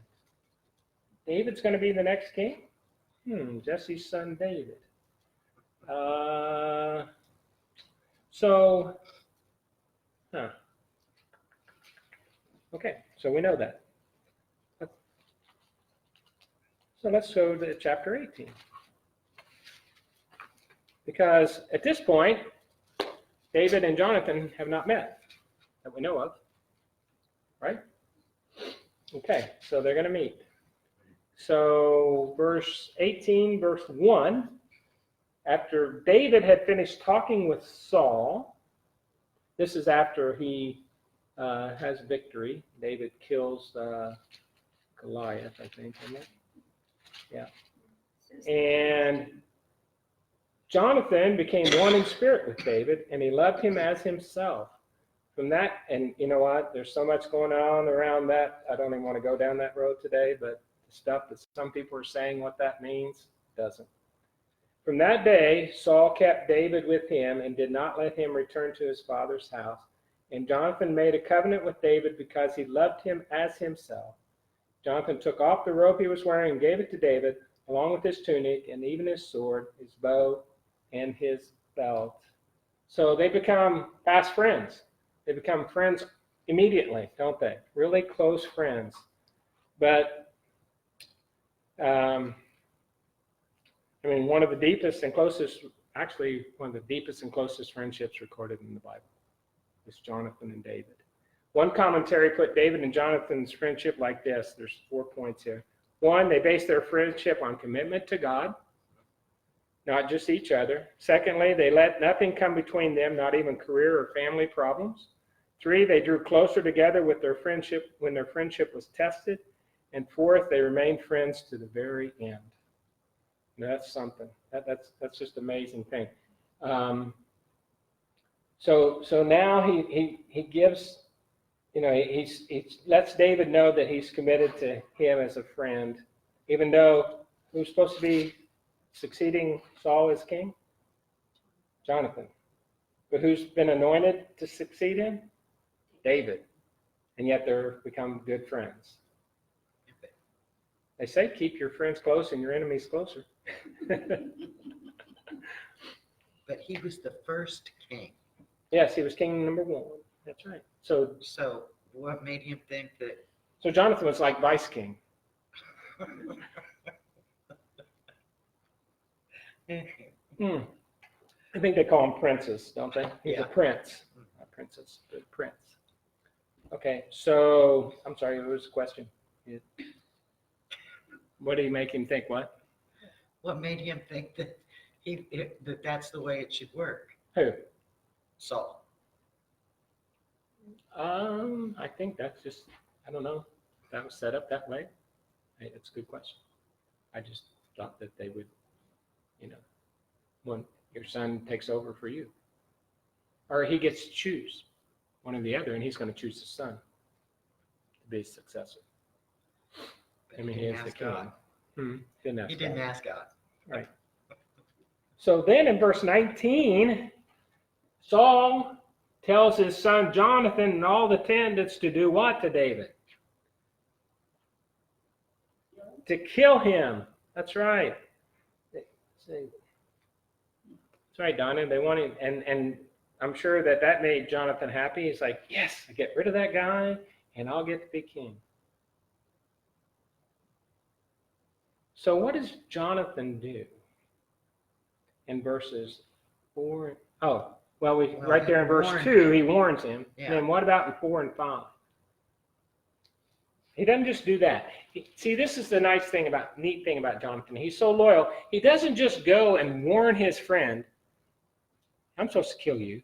[SPEAKER 1] David's going to be the next king? Jesse's son David. Okay, so we know that. So let's go to chapter 18. Because at this point, David and Jonathan have not met that we know of. Right? Okay, so they're going to meet. So verse 18, verse 1, after David had finished talking with Saul, this is after he has victory. David kills Goliath, I think, isn't it? Yeah. And Jonathan became one in spirit with David, and he loved him as himself. From that, and you know what? There's so much going on around that. I don't even want to go down that road today, but the stuff that some people are saying what that means doesn't. From that day, Saul kept David with him and did not let him return to his father's house. And Jonathan made a covenant with David because he loved him as himself. Jonathan took off the robe he was wearing and gave it to David, along with his tunic and even his sword, his bow, and his belt. So they become fast friends. They become friends immediately, don't they? Really close friends. But I mean, one of the deepest and closest friendships recorded in the Bible is Jonathan and David. One commentary put David and Jonathan's friendship like this. There's 4 points here. 1, they based their friendship on commitment to God, not just each other. Secondly, they let nothing come between them, not even career or family problems. 3, they drew closer together with their friendship when their friendship was tested. And 4th, they remained friends to the very end. Now, that's something. That's just an amazing thing. So now he gives, he lets David know that he's committed to him as a friend, even though who's supposed to be succeeding Saul as king? Jonathan. But who's been anointed to succeed him? David. And yet they're become good friends. They say keep your friends close and your enemies closer.
[SPEAKER 2] But he was the first king.
[SPEAKER 1] Yes, he was king number 1. That's right. So
[SPEAKER 2] What made him think that?
[SPEAKER 1] So Jonathan was like vice king. I think they call him princes, don't they? He's a prince. Not princess, but prince. Okay, so I'm sorry, what was the question? What did he make him think? What?
[SPEAKER 2] What made him think that that's the way it should work?
[SPEAKER 1] Who?
[SPEAKER 2] Saul.
[SPEAKER 1] I think that's just, I don't know. That was set up that way. Hey, that's a good question. I just thought that they would, when your son takes over for you. Or he gets to choose one or the other, and he's going to choose the son to be his successor.
[SPEAKER 2] But
[SPEAKER 1] I mean, he is the king.
[SPEAKER 2] He didn't ask God.
[SPEAKER 1] Right. So then in verse 19, Saul tells his son Jonathan and all the attendants to do what to David? To kill him. That's right. That's right, Donna. They wanted, and I'm sure that made Jonathan happy. He's like, yes, I get rid of that guy, and I'll get to be king. So what does Jonathan do in verses 4? Right there in verse 2, he warns him. Yeah. And then what about in 4 and 5? He doesn't just do that. See, this is the neat thing about Jonathan. He's so loyal. He doesn't just go and warn his friend, I'm supposed to kill you,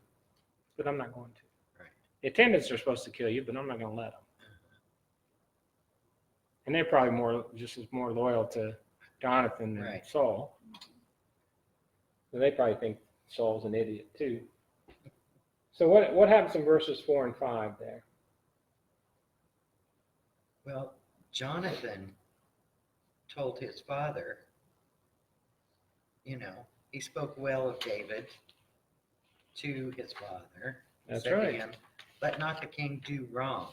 [SPEAKER 1] but I'm not going to. Right. The attendants are supposed to kill you, but I'm not going to let them. And they're probably more loyal to Jonathan than Saul. So they probably think Saul's an idiot too. So what happens in verses 4 and 5 there?
[SPEAKER 2] Well, Jonathan told his father, he spoke well of David to his father.
[SPEAKER 1] That's right.
[SPEAKER 2] To him, let not the king do wrong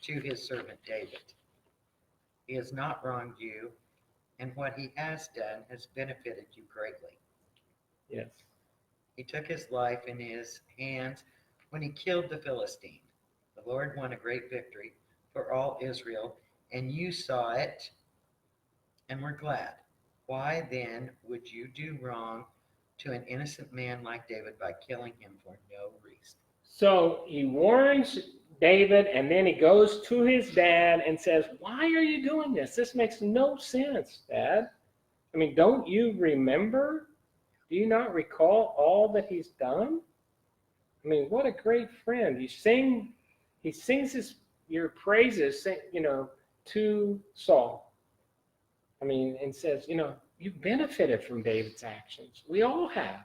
[SPEAKER 2] to his servant David. He has not wronged you, and what he has done has benefited you greatly.
[SPEAKER 1] Yes.
[SPEAKER 2] He took his life in his hands when he killed the Philistine. The Lord won a great victory for all Israel, and you saw it and were glad. Why then would you do wrong to an innocent man like David by killing him for no reason? So
[SPEAKER 1] he warns David, and then he goes to his dad and says, why are you doing this? This makes no sense, Dad. I mean, don't you remember? Do you not recall all that he's done? I mean, what a great friend. He sings your praises, to Saul. I mean, and says, you've benefited from David's actions. We all have.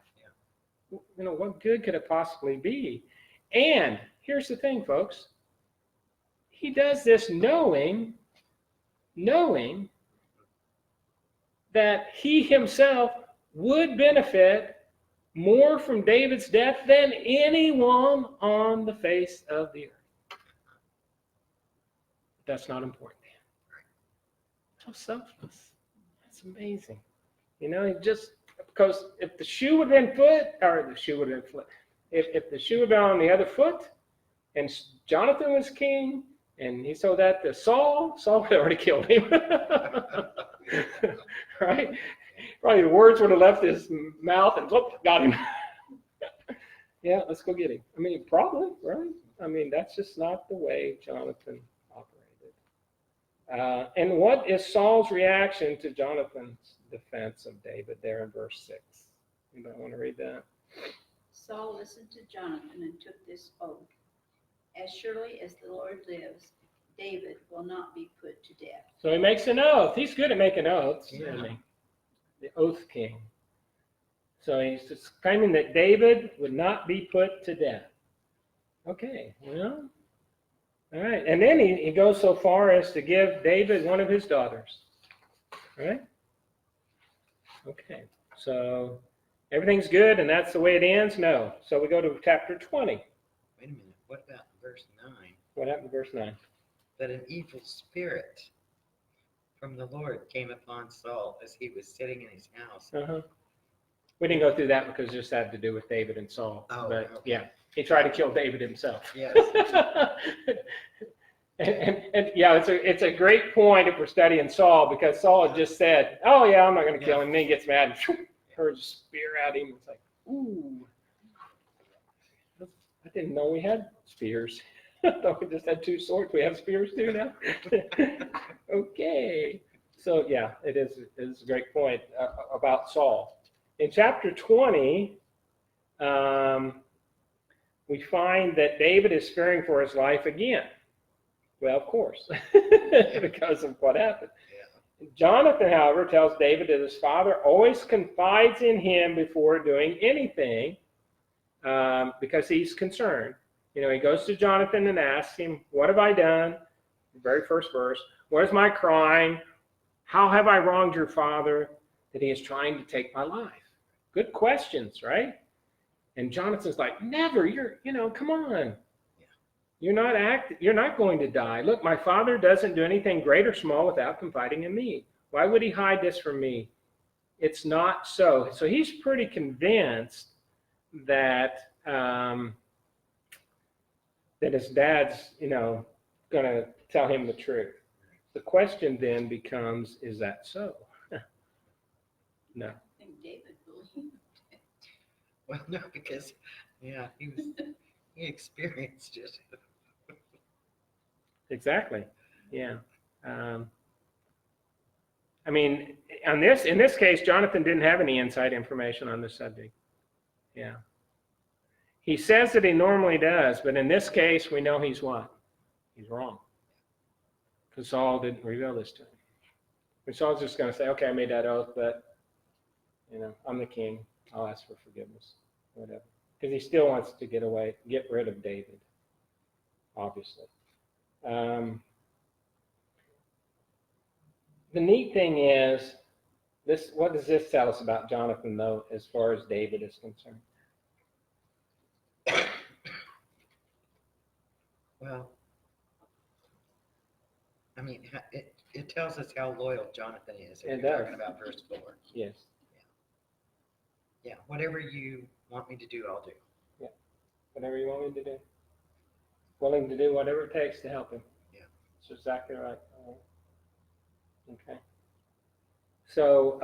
[SPEAKER 1] Yeah. What good could it possibly be? And here's the thing, folks. He does this knowing that he himself would benefit more from David's death than anyone on the face of the earth. That's not important. So selfless. That's amazing. Just because if the shoe would have been if the shoe had been on the other foot, and Jonathan was king, and he sold that to Saul would have already killed him. Right? Probably funny. The words would have left his mouth and whoop, got him. Yeah, let's go get him. I mean, probably, right? I mean, that's just not the way Jonathan operated. And what is Saul's reaction to Jonathan's defense of David there in verse 6? Anybody want to read that?
[SPEAKER 4] Saul listened to Jonathan and took this oath. As surely as the Lord lives, David will not be put to death.
[SPEAKER 1] So he makes an oath. He's good at making oaths,
[SPEAKER 2] Yeah.
[SPEAKER 1] isn't he? The oath king. So he's just claiming that David would not be put to death. Okay, well, all right. And then he goes so far as to give David one of his daughters. Right? Okay, so everything's good and that's the way it ends? No. So we go to chapter 20.
[SPEAKER 2] Wait a minute. What about verse 9?
[SPEAKER 1] What happened in verse 9?
[SPEAKER 2] That an evil spirit from the Lord came upon Saul as he was sitting in his house.
[SPEAKER 1] Uh-huh. We didn't go through that because it just had to do with David and Saul.
[SPEAKER 2] Oh,
[SPEAKER 1] but
[SPEAKER 2] okay.
[SPEAKER 1] yeah, he tried to kill David himself.
[SPEAKER 2] Yes.
[SPEAKER 1] and yeah, it's a great point if we're studying Saul, because Saul had just said, "Oh yeah, I'm not going to kill him." And then he gets mad and throws a spear at him. It's like, ooh, I didn't know we had spears. I thought we just had two swords. We have spears too now. Okay, so yeah, it is a great point about Saul. In chapter 20, we find that David is fearing for his life again. Well, of course, because of what happened. Yeah. Jonathan, however, tells David that his father always confides in him before doing anything, because he's concerned. You know, he goes to Jonathan and asks him, "What have I done?" The very first verse. "What is my crime? How have I wronged your father that he is trying to take my life?" Good questions, right? And Jonathan's like, "Never, come on. You're not going to die. Look, my father doesn't do anything great or small without confiding in me. Why would he hide this from me? It's not so." So he's pretty convinced that that his dad's, going to tell him the truth. The question then becomes, is that so? No.
[SPEAKER 4] I think David believed it.
[SPEAKER 2] Well, no, because he experienced it.
[SPEAKER 1] Exactly. Yeah. I mean, in this case, Jonathan didn't have any inside information on the subject. Yeah. He says that he normally does, but in this case, we know he's what? He's wrong. Because Saul didn't reveal this to him. And Saul's just going to say, "Okay, I made that oath, but, I'm the king. I'll ask for forgiveness," whatever. Because he still wants to get rid of David, obviously. The neat thing is, what does this tell us about Jonathan, though, as far as David is concerned?
[SPEAKER 2] Well, I mean, it tells us how loyal Jonathan is. If
[SPEAKER 1] It
[SPEAKER 2] you're
[SPEAKER 1] does.
[SPEAKER 2] talking about verse 4.
[SPEAKER 1] Yes.
[SPEAKER 2] Yeah, whatever you want me to do, I'll do.
[SPEAKER 1] Whatever you want me to do. Willing to do whatever it takes to help him.
[SPEAKER 2] Yeah.
[SPEAKER 1] That's exactly right. All right. Okay. So,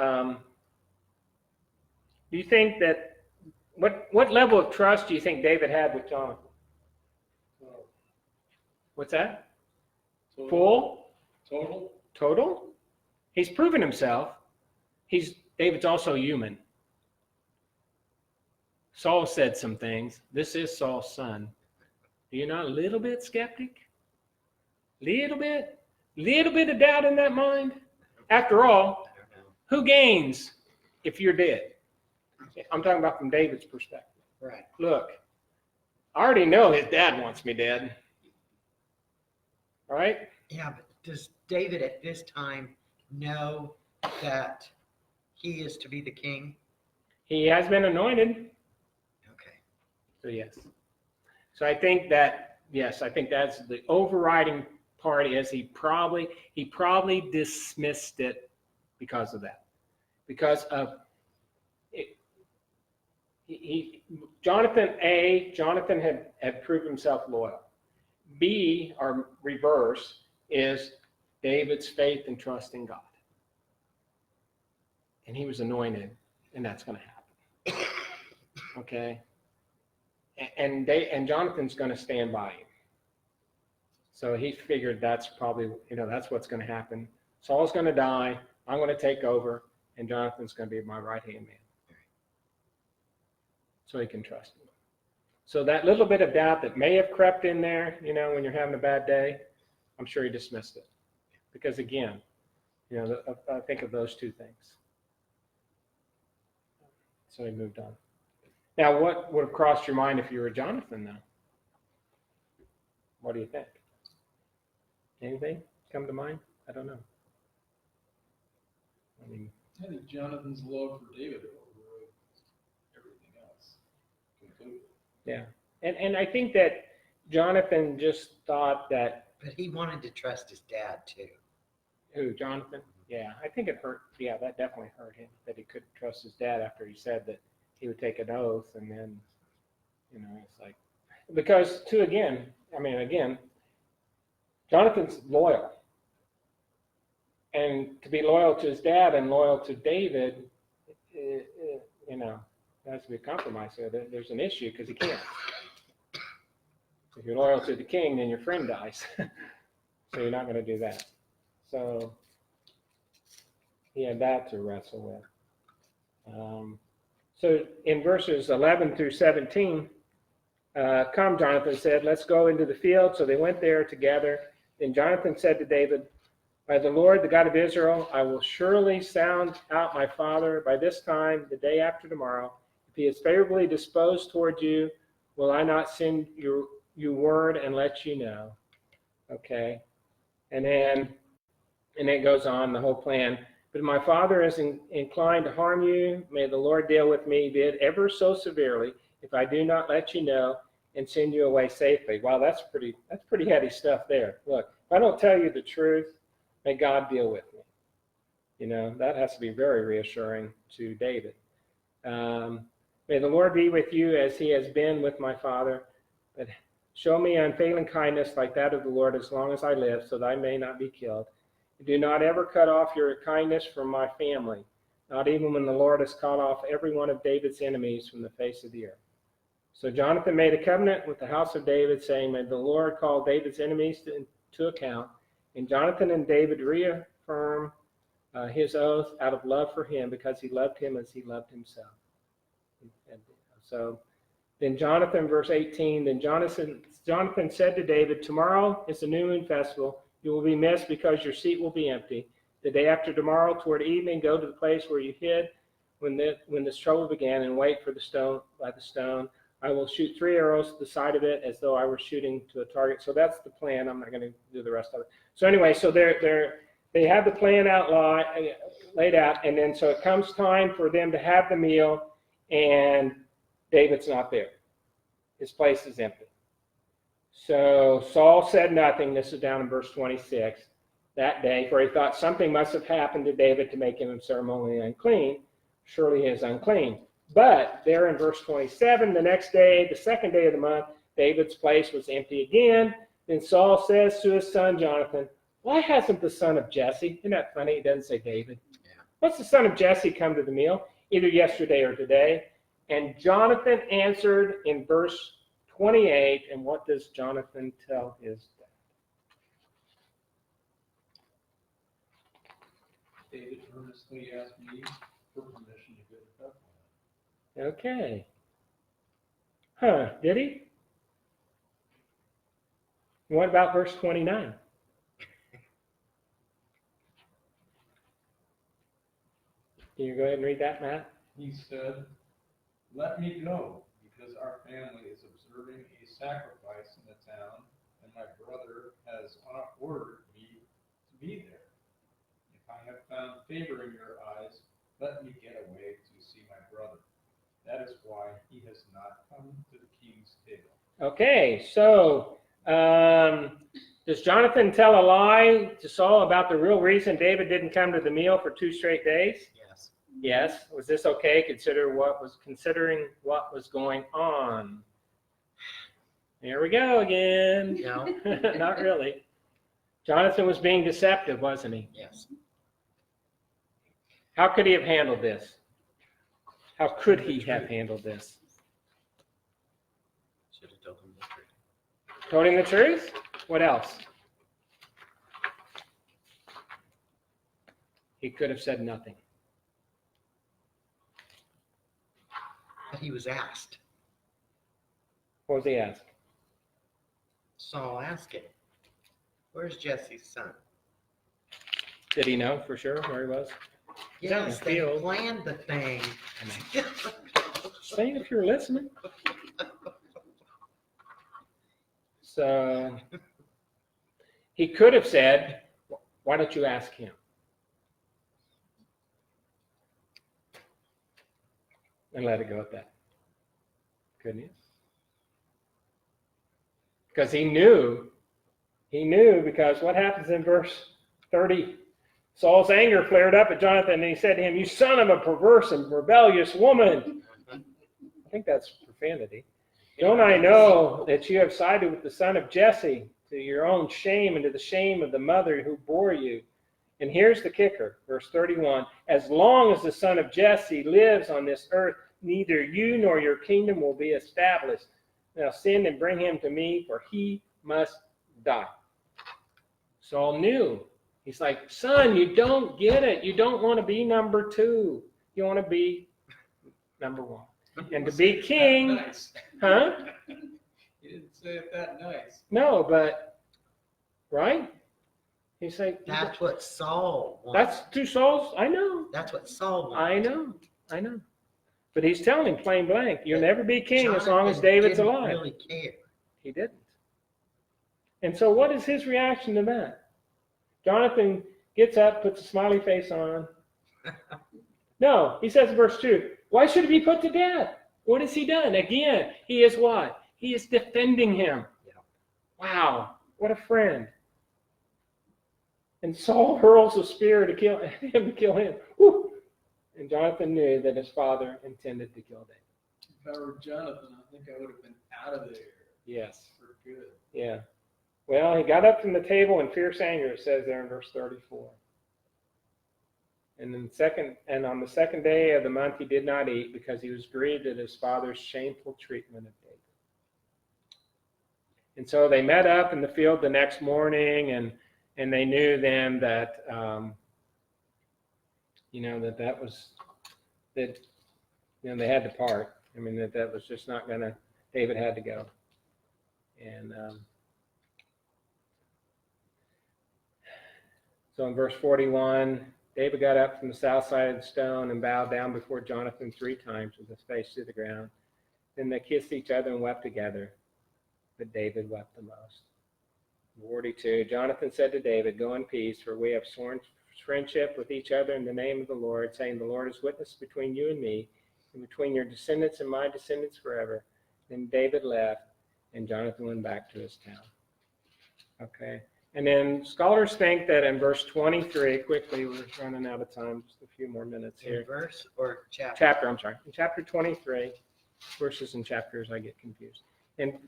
[SPEAKER 1] do you think that, what level of trust do you think David had with Jonathan? What's that? Full? Total? He's proven himself. David's also human. Saul said some things. This is Saul's son. Are you not a little bit skeptic? Little bit? Little bit of doubt in that mind? After all,
[SPEAKER 2] I don't know.
[SPEAKER 1] who gains if you're dead? I'm talking about from David's perspective.
[SPEAKER 2] Right.
[SPEAKER 1] Look, I already know his dad wants me dead. All right?
[SPEAKER 2] Yeah, but does David at this time know that he is to be the king?
[SPEAKER 1] He has been anointed.
[SPEAKER 2] Okay.
[SPEAKER 1] So yes. So I think that's the overriding part, is he probably dismissed it because of that. Because of it, Jonathan had proved himself loyal. B, or reverse, is David's faith and trust in God. and he was anointed, and that's going to happen. Okay? And Jonathan's going to stand by him. So he figured that's probably, that's what's going to happen. Saul's going to die. I'm going to take over, and Jonathan's going to be my right-hand man. So he can trust him. So that little bit of doubt that may have crept in there, when you're having a bad day, I'm sure he dismissed it. Because again, I think of those two things. So he moved on. Now, what would have crossed your mind if you were Jonathan, though? What do you think? Anything come to mind? I don't know.
[SPEAKER 3] I think Jonathan's love for David overrode everything else completely.
[SPEAKER 1] Yeah. And I think that Jonathan just thought that.
[SPEAKER 2] But he wanted to trust his dad too.
[SPEAKER 1] Who, Jonathan? Yeah, I think it hurt. Yeah, that definitely hurt him, that he couldn't trust his dad after he said that he would take an oath, and then, it's like, because again, Jonathan's loyal. And to be loyal to his dad and loyal to David, there has to be a compromise there. There's an issue because he can't. If you're loyal to the king, then your friend dies. So you're not going to do that. So he had that to wrestle with. So in verses 11 through 17, come, Jonathan said, let's go into the field. So they went there together. Then Jonathan said to David, by the Lord, the God of Israel, I will surely sound out my father by this time, the day after tomorrow. If he is favorably disposed toward you, will I not send you word and let you know? Okay. And then it goes on, the whole plan. But if my father is inclined to harm you, may the Lord deal with me, be it ever so severely, if I do not let you know and send you away safely. Wow, that's pretty heady stuff there. Look, if I don't tell you the truth, may God deal with me. That has to be very reassuring to David. May the Lord be with you as he has been with my father, but show me unfailing kindness like that of the Lord as long as I live, so that I may not be killed. Do not ever cut off your kindness from my family, not even when the Lord has cut off every one of David's enemies from the face of the earth. So Jonathan made a covenant with the house of David, saying, may the Lord call David's enemies to account. And Jonathan and David reaffirmed his oath out of love for him, because he loved him as he loved himself. And so then Jonathan, verse 18, then Jonathan said to David, tomorrow is the new moon festival. You will be missed because your seat will be empty. The day after tomorrow, toward evening, go to the place where you hid when this trouble began, and wait for the stone by the stone. I will shoot 3 arrows to the side of it as though I were shooting to a target. So that's the plan. I'm not going to do the rest of it. So anyway, so they have the plan laid out, and then so it comes time for them to have the meal, and David's not there. His place is empty. So Saul said nothing. This is down in verse 26. That day, for he thought something must have happened to David to make him ceremonially unclean. Surely he is unclean. But there in verse 27, the next day, the second day of the month, David's place was empty again. Then Saul says to his son Jonathan, why hasn't the son of Jesse, isn't that funny? He doesn't say David.
[SPEAKER 2] Yeah.
[SPEAKER 1] What's the son of Jesse come to the meal, either yesterday or today? And Jonathan answered in verse 28, and what does Jonathan tell his dad?
[SPEAKER 3] David earnestly asked me for permission to go to Bethlehem.
[SPEAKER 1] Okay. Huh, did he? What about verse 29? Can you go ahead and read that, Matt?
[SPEAKER 3] He said, let me go, because our family is observing a sacrifice in the town, and my brother has ordered me to be there. If I have found favor in your eyes, let me get away to see my brother. That is why he has not come to the king's table. Okay,
[SPEAKER 1] so does Jonathan tell a lie to Saul about the real reason David didn't come to the meal for 2 straight days?
[SPEAKER 2] Yes.
[SPEAKER 1] Yes. Was this okay? Considering what was going on. Here we go again.
[SPEAKER 2] No.
[SPEAKER 1] Not really. Jonathan was being deceptive, wasn't he?
[SPEAKER 2] Yes.
[SPEAKER 1] How could he have handled this? How could he have handled this?
[SPEAKER 2] Should have told him the truth.
[SPEAKER 1] Told him the truth? What else? He could have said nothing.
[SPEAKER 2] But he was asked.
[SPEAKER 1] What was he asked?
[SPEAKER 2] Saul asked him, "Where's Jesse's son?"
[SPEAKER 1] Did he know for sure where he was? He's out in
[SPEAKER 2] Yes,
[SPEAKER 1] the
[SPEAKER 2] they
[SPEAKER 1] field.
[SPEAKER 2] planned the thing.
[SPEAKER 1] Saying if you're listening. So he could have said, why don't you ask him? And let it go at that. Couldn't you? Because he knew because what happens in verse 30? Saul's anger flared up at Jonathan and he said to him, "You son of a perverse and rebellious woman." I think that's profanity. "Don't I know that you have sided with the son of Jesse to your own shame and to the shame of the mother who bore you?" And here's the kicker, verse 31. "As long as the son of Jesse lives on this earth, neither you nor your kingdom will be established. Now send and bring him to me, for he must die." Saul knew. He's like, "Son, you don't get it. You don't want to be number 2. You want to be number 1. And to be king,
[SPEAKER 3] Nice.
[SPEAKER 1] huh?
[SPEAKER 3] He didn't say it that nice.
[SPEAKER 1] No, but, right? He's like,
[SPEAKER 2] That's what Saul wanted.
[SPEAKER 1] that's 2 Sauls. I know.
[SPEAKER 2] That's what Saul wanted.
[SPEAKER 1] I know. But he's telling him plain blank, you'll never be king as long as
[SPEAKER 2] Jonathan
[SPEAKER 1] David's
[SPEAKER 2] didn't
[SPEAKER 1] alive.
[SPEAKER 2] really care.
[SPEAKER 1] He didn't. And so what is his reaction to that? Jonathan gets up, puts a smiley face on. No, he says in verse 2, why should he be put to death? What has he done? Again, he is what? He is defending him.
[SPEAKER 2] Yeah.
[SPEAKER 1] Wow, what a friend. And Saul hurls a spear to kill him. Woo! And Jonathan knew that his father intended to kill David.
[SPEAKER 3] If I were Jonathan, I think I would have been out of there
[SPEAKER 1] Yes.
[SPEAKER 3] for good.
[SPEAKER 1] Yeah. Well, he got up from the table in fierce anger, it says there in verse 34. And on the second day of the month he did not eat because he was grieved at his father's shameful treatment of David. And so they met up in the field the next morning, and they knew then that they had to part. I mean, that was just not gonna. David had to go, and so in verse 41, David got up from the south side of the stone and bowed down before Jonathan 3 times with his face to the ground. Then they kissed each other and wept together, but David wept the most. 42, Jonathan said to David, "Go in peace, for we have sworn friendship with each other in the name of the Lord, saying, the Lord is witness between you and me, and between your descendants and my descendants forever." Then David left, and Jonathan went back to his town. Okay. And then scholars think that in verse 23, quickly, we're running out of time, just a few more minutes here.
[SPEAKER 2] In verse or chapter?
[SPEAKER 1] Chapter, I'm sorry. In chapter 23, verses and chapters, I get confused. In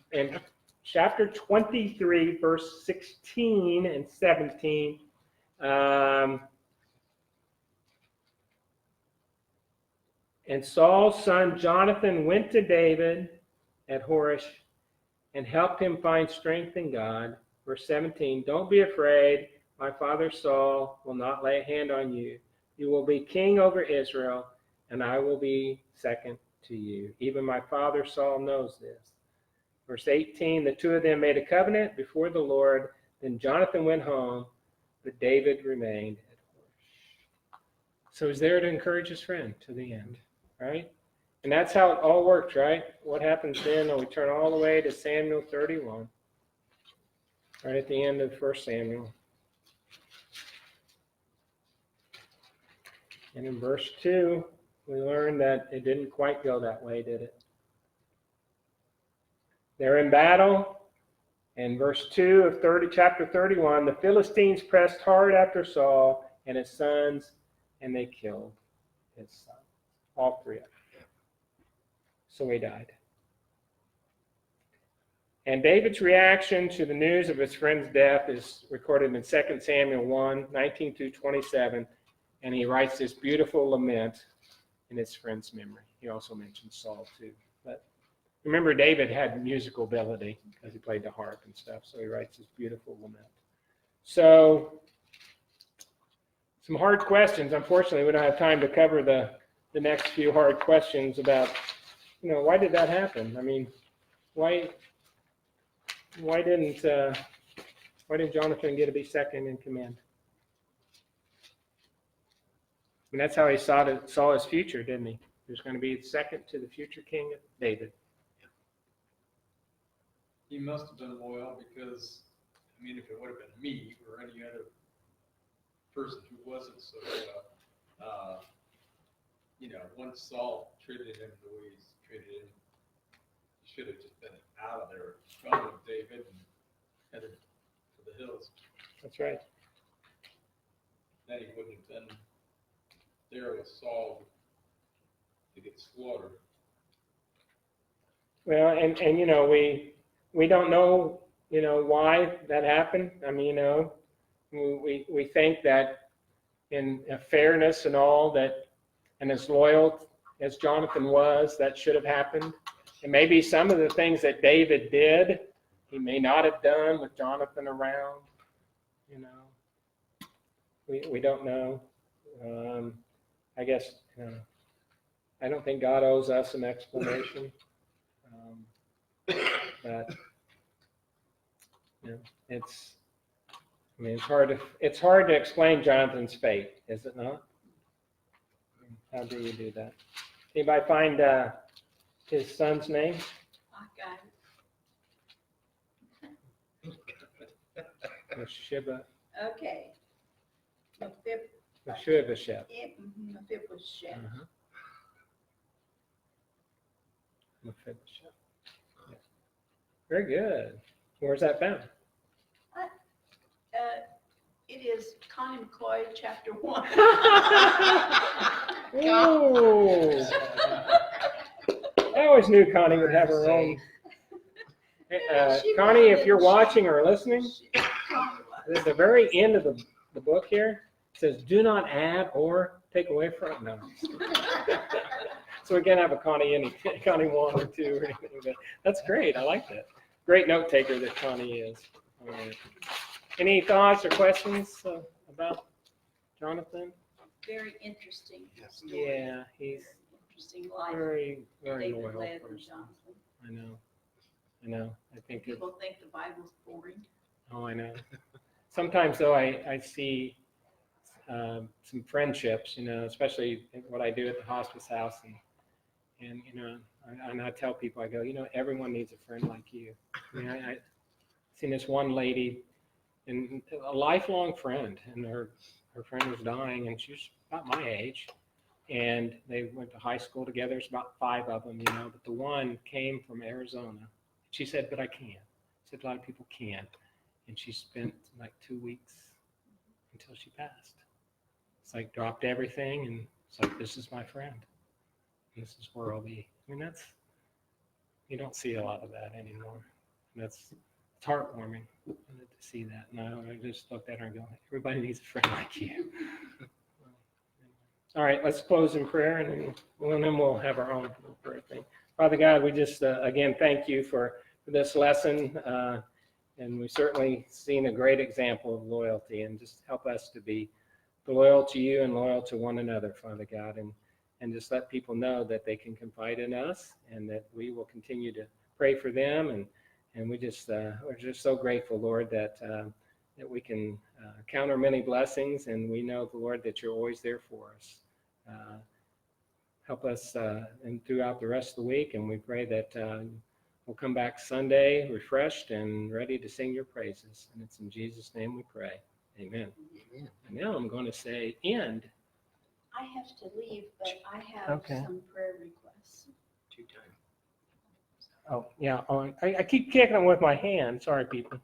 [SPEAKER 1] chapter 23, verse 16 and 17, and Saul's son Jonathan went to David at Horish and helped him find strength in God. Verse 17, don't be afraid. My father Saul will not lay a hand on you. You will be king over Israel, and I will be second to you. Even my father Saul knows this. Verse 18, the 2 of them made a covenant before the Lord. Then Jonathan went home, but David remained at Horish. So he's there to encourage his friend to the end, right? And that's how it all works, right? What happens then, and we turn all the way to Samuel 31, right at the end of 1 Samuel. And in verse 2, we learn that it didn't quite go that way, did it? They're in battle. In verse 2 of chapter 31, the Philistines pressed hard after Saul and his sons, and they killed his sons, all 3 of them. So he died. And David's reaction to the news of his friend's death is recorded in 2 Samuel 1, 19 through 27. And he writes this beautiful lament in his friend's memory. He also mentions Saul too. But remember, David had musical ability because he played the harp and stuff, so he writes this beautiful lament. So, some hard questions. Unfortunately, we don't have time to cover the next few hard questions about, why did that happen? I mean, why didn't Jonathon get to be second in command? I mean, that's how he saw his future, didn't he? He was going to be second to the future king David.
[SPEAKER 3] He must have been loyal because, I mean, if it would have been me or any other person who wasn't so loyal, once Saul treated him the way he's treated him, he should have just been out of there, gone with David and headed for the hills.
[SPEAKER 1] That's right.
[SPEAKER 3] Then he wouldn't have been there with Saul to get slaughtered.
[SPEAKER 1] Well, and we don't know, why that happened. I mean, we think that in fairness and all that, and as loyal as Jonathon was, that should have happened. And maybe some of the things that David did, he may not have done with Jonathon around. We don't know. I guess I don't think God owes us an explanation. But it's hard to explain Jonathan's fate, is it not? How do you do that? Anybody find his son's name?
[SPEAKER 4] I got it.
[SPEAKER 1] Mephibosheth.
[SPEAKER 4] Okay.
[SPEAKER 1] Mephibosheth.
[SPEAKER 4] Mephibosheth.
[SPEAKER 1] Mephibosheth. Yeah. Very good. Where's that found?
[SPEAKER 4] It is Connie McCloy, chapter 1.
[SPEAKER 1] Oh! I always knew Connie would have her own. Connie, if you're watching or listening, at the very end of the book here, it says, do not add or take away from. No. So we can't have a Connie 1 or 2 or anything. But that's great. I like that. Great note taker that Connie is. All right. Any thoughts or questions about Jonathon?
[SPEAKER 4] Very interesting story.
[SPEAKER 1] Yeah, he's
[SPEAKER 4] Interesting life.
[SPEAKER 1] very, very
[SPEAKER 4] David
[SPEAKER 1] loyal
[SPEAKER 4] led and
[SPEAKER 1] person.
[SPEAKER 4] Jonathan.
[SPEAKER 1] I know. I think
[SPEAKER 4] People think the Bible's boring.
[SPEAKER 1] Oh, I know. Sometimes, though, I see some friendships, especially what I do at the hospice house. And I tell people, I go, everyone needs a friend like you. I mean, I've seen this one lady, and a lifelong friend, and her friend was dying, and she was about my age. And they went to high school together. There's about 5 of them, but the one came from Arizona. She said, but I can't. I said, a lot of people can't. And she spent like 2 weeks until she passed. It's like dropped everything, and it's like, this is my friend. This is where I'll be. I mean, you don't see a lot of that anymore. It's heartwarming to see that. And I just looked at her and go, everybody needs a friend like you. All right, let's close in prayer, and then we'll have our own prayer thing. Father God, we just, again, thank you for this lesson. And we've certainly seen a great example of loyalty, and just help us to be loyal to you and loyal to one another, Father God, and just let people know that they can confide in us, and that we will continue to pray for them. And we're just so grateful, Lord, that we can count our many blessings, and we know, Lord, that you're always there for us. Help us and throughout the rest of the week, and we pray that we'll come back Sunday refreshed and ready to sing your praises. And it's in Jesus' name we pray. Amen.
[SPEAKER 2] Amen.
[SPEAKER 1] And now I'm going to say end.
[SPEAKER 4] I have to leave, but I have some prayer requests.
[SPEAKER 2] 2 times.
[SPEAKER 1] Oh, yeah. I keep kicking them with my hand. Sorry, people.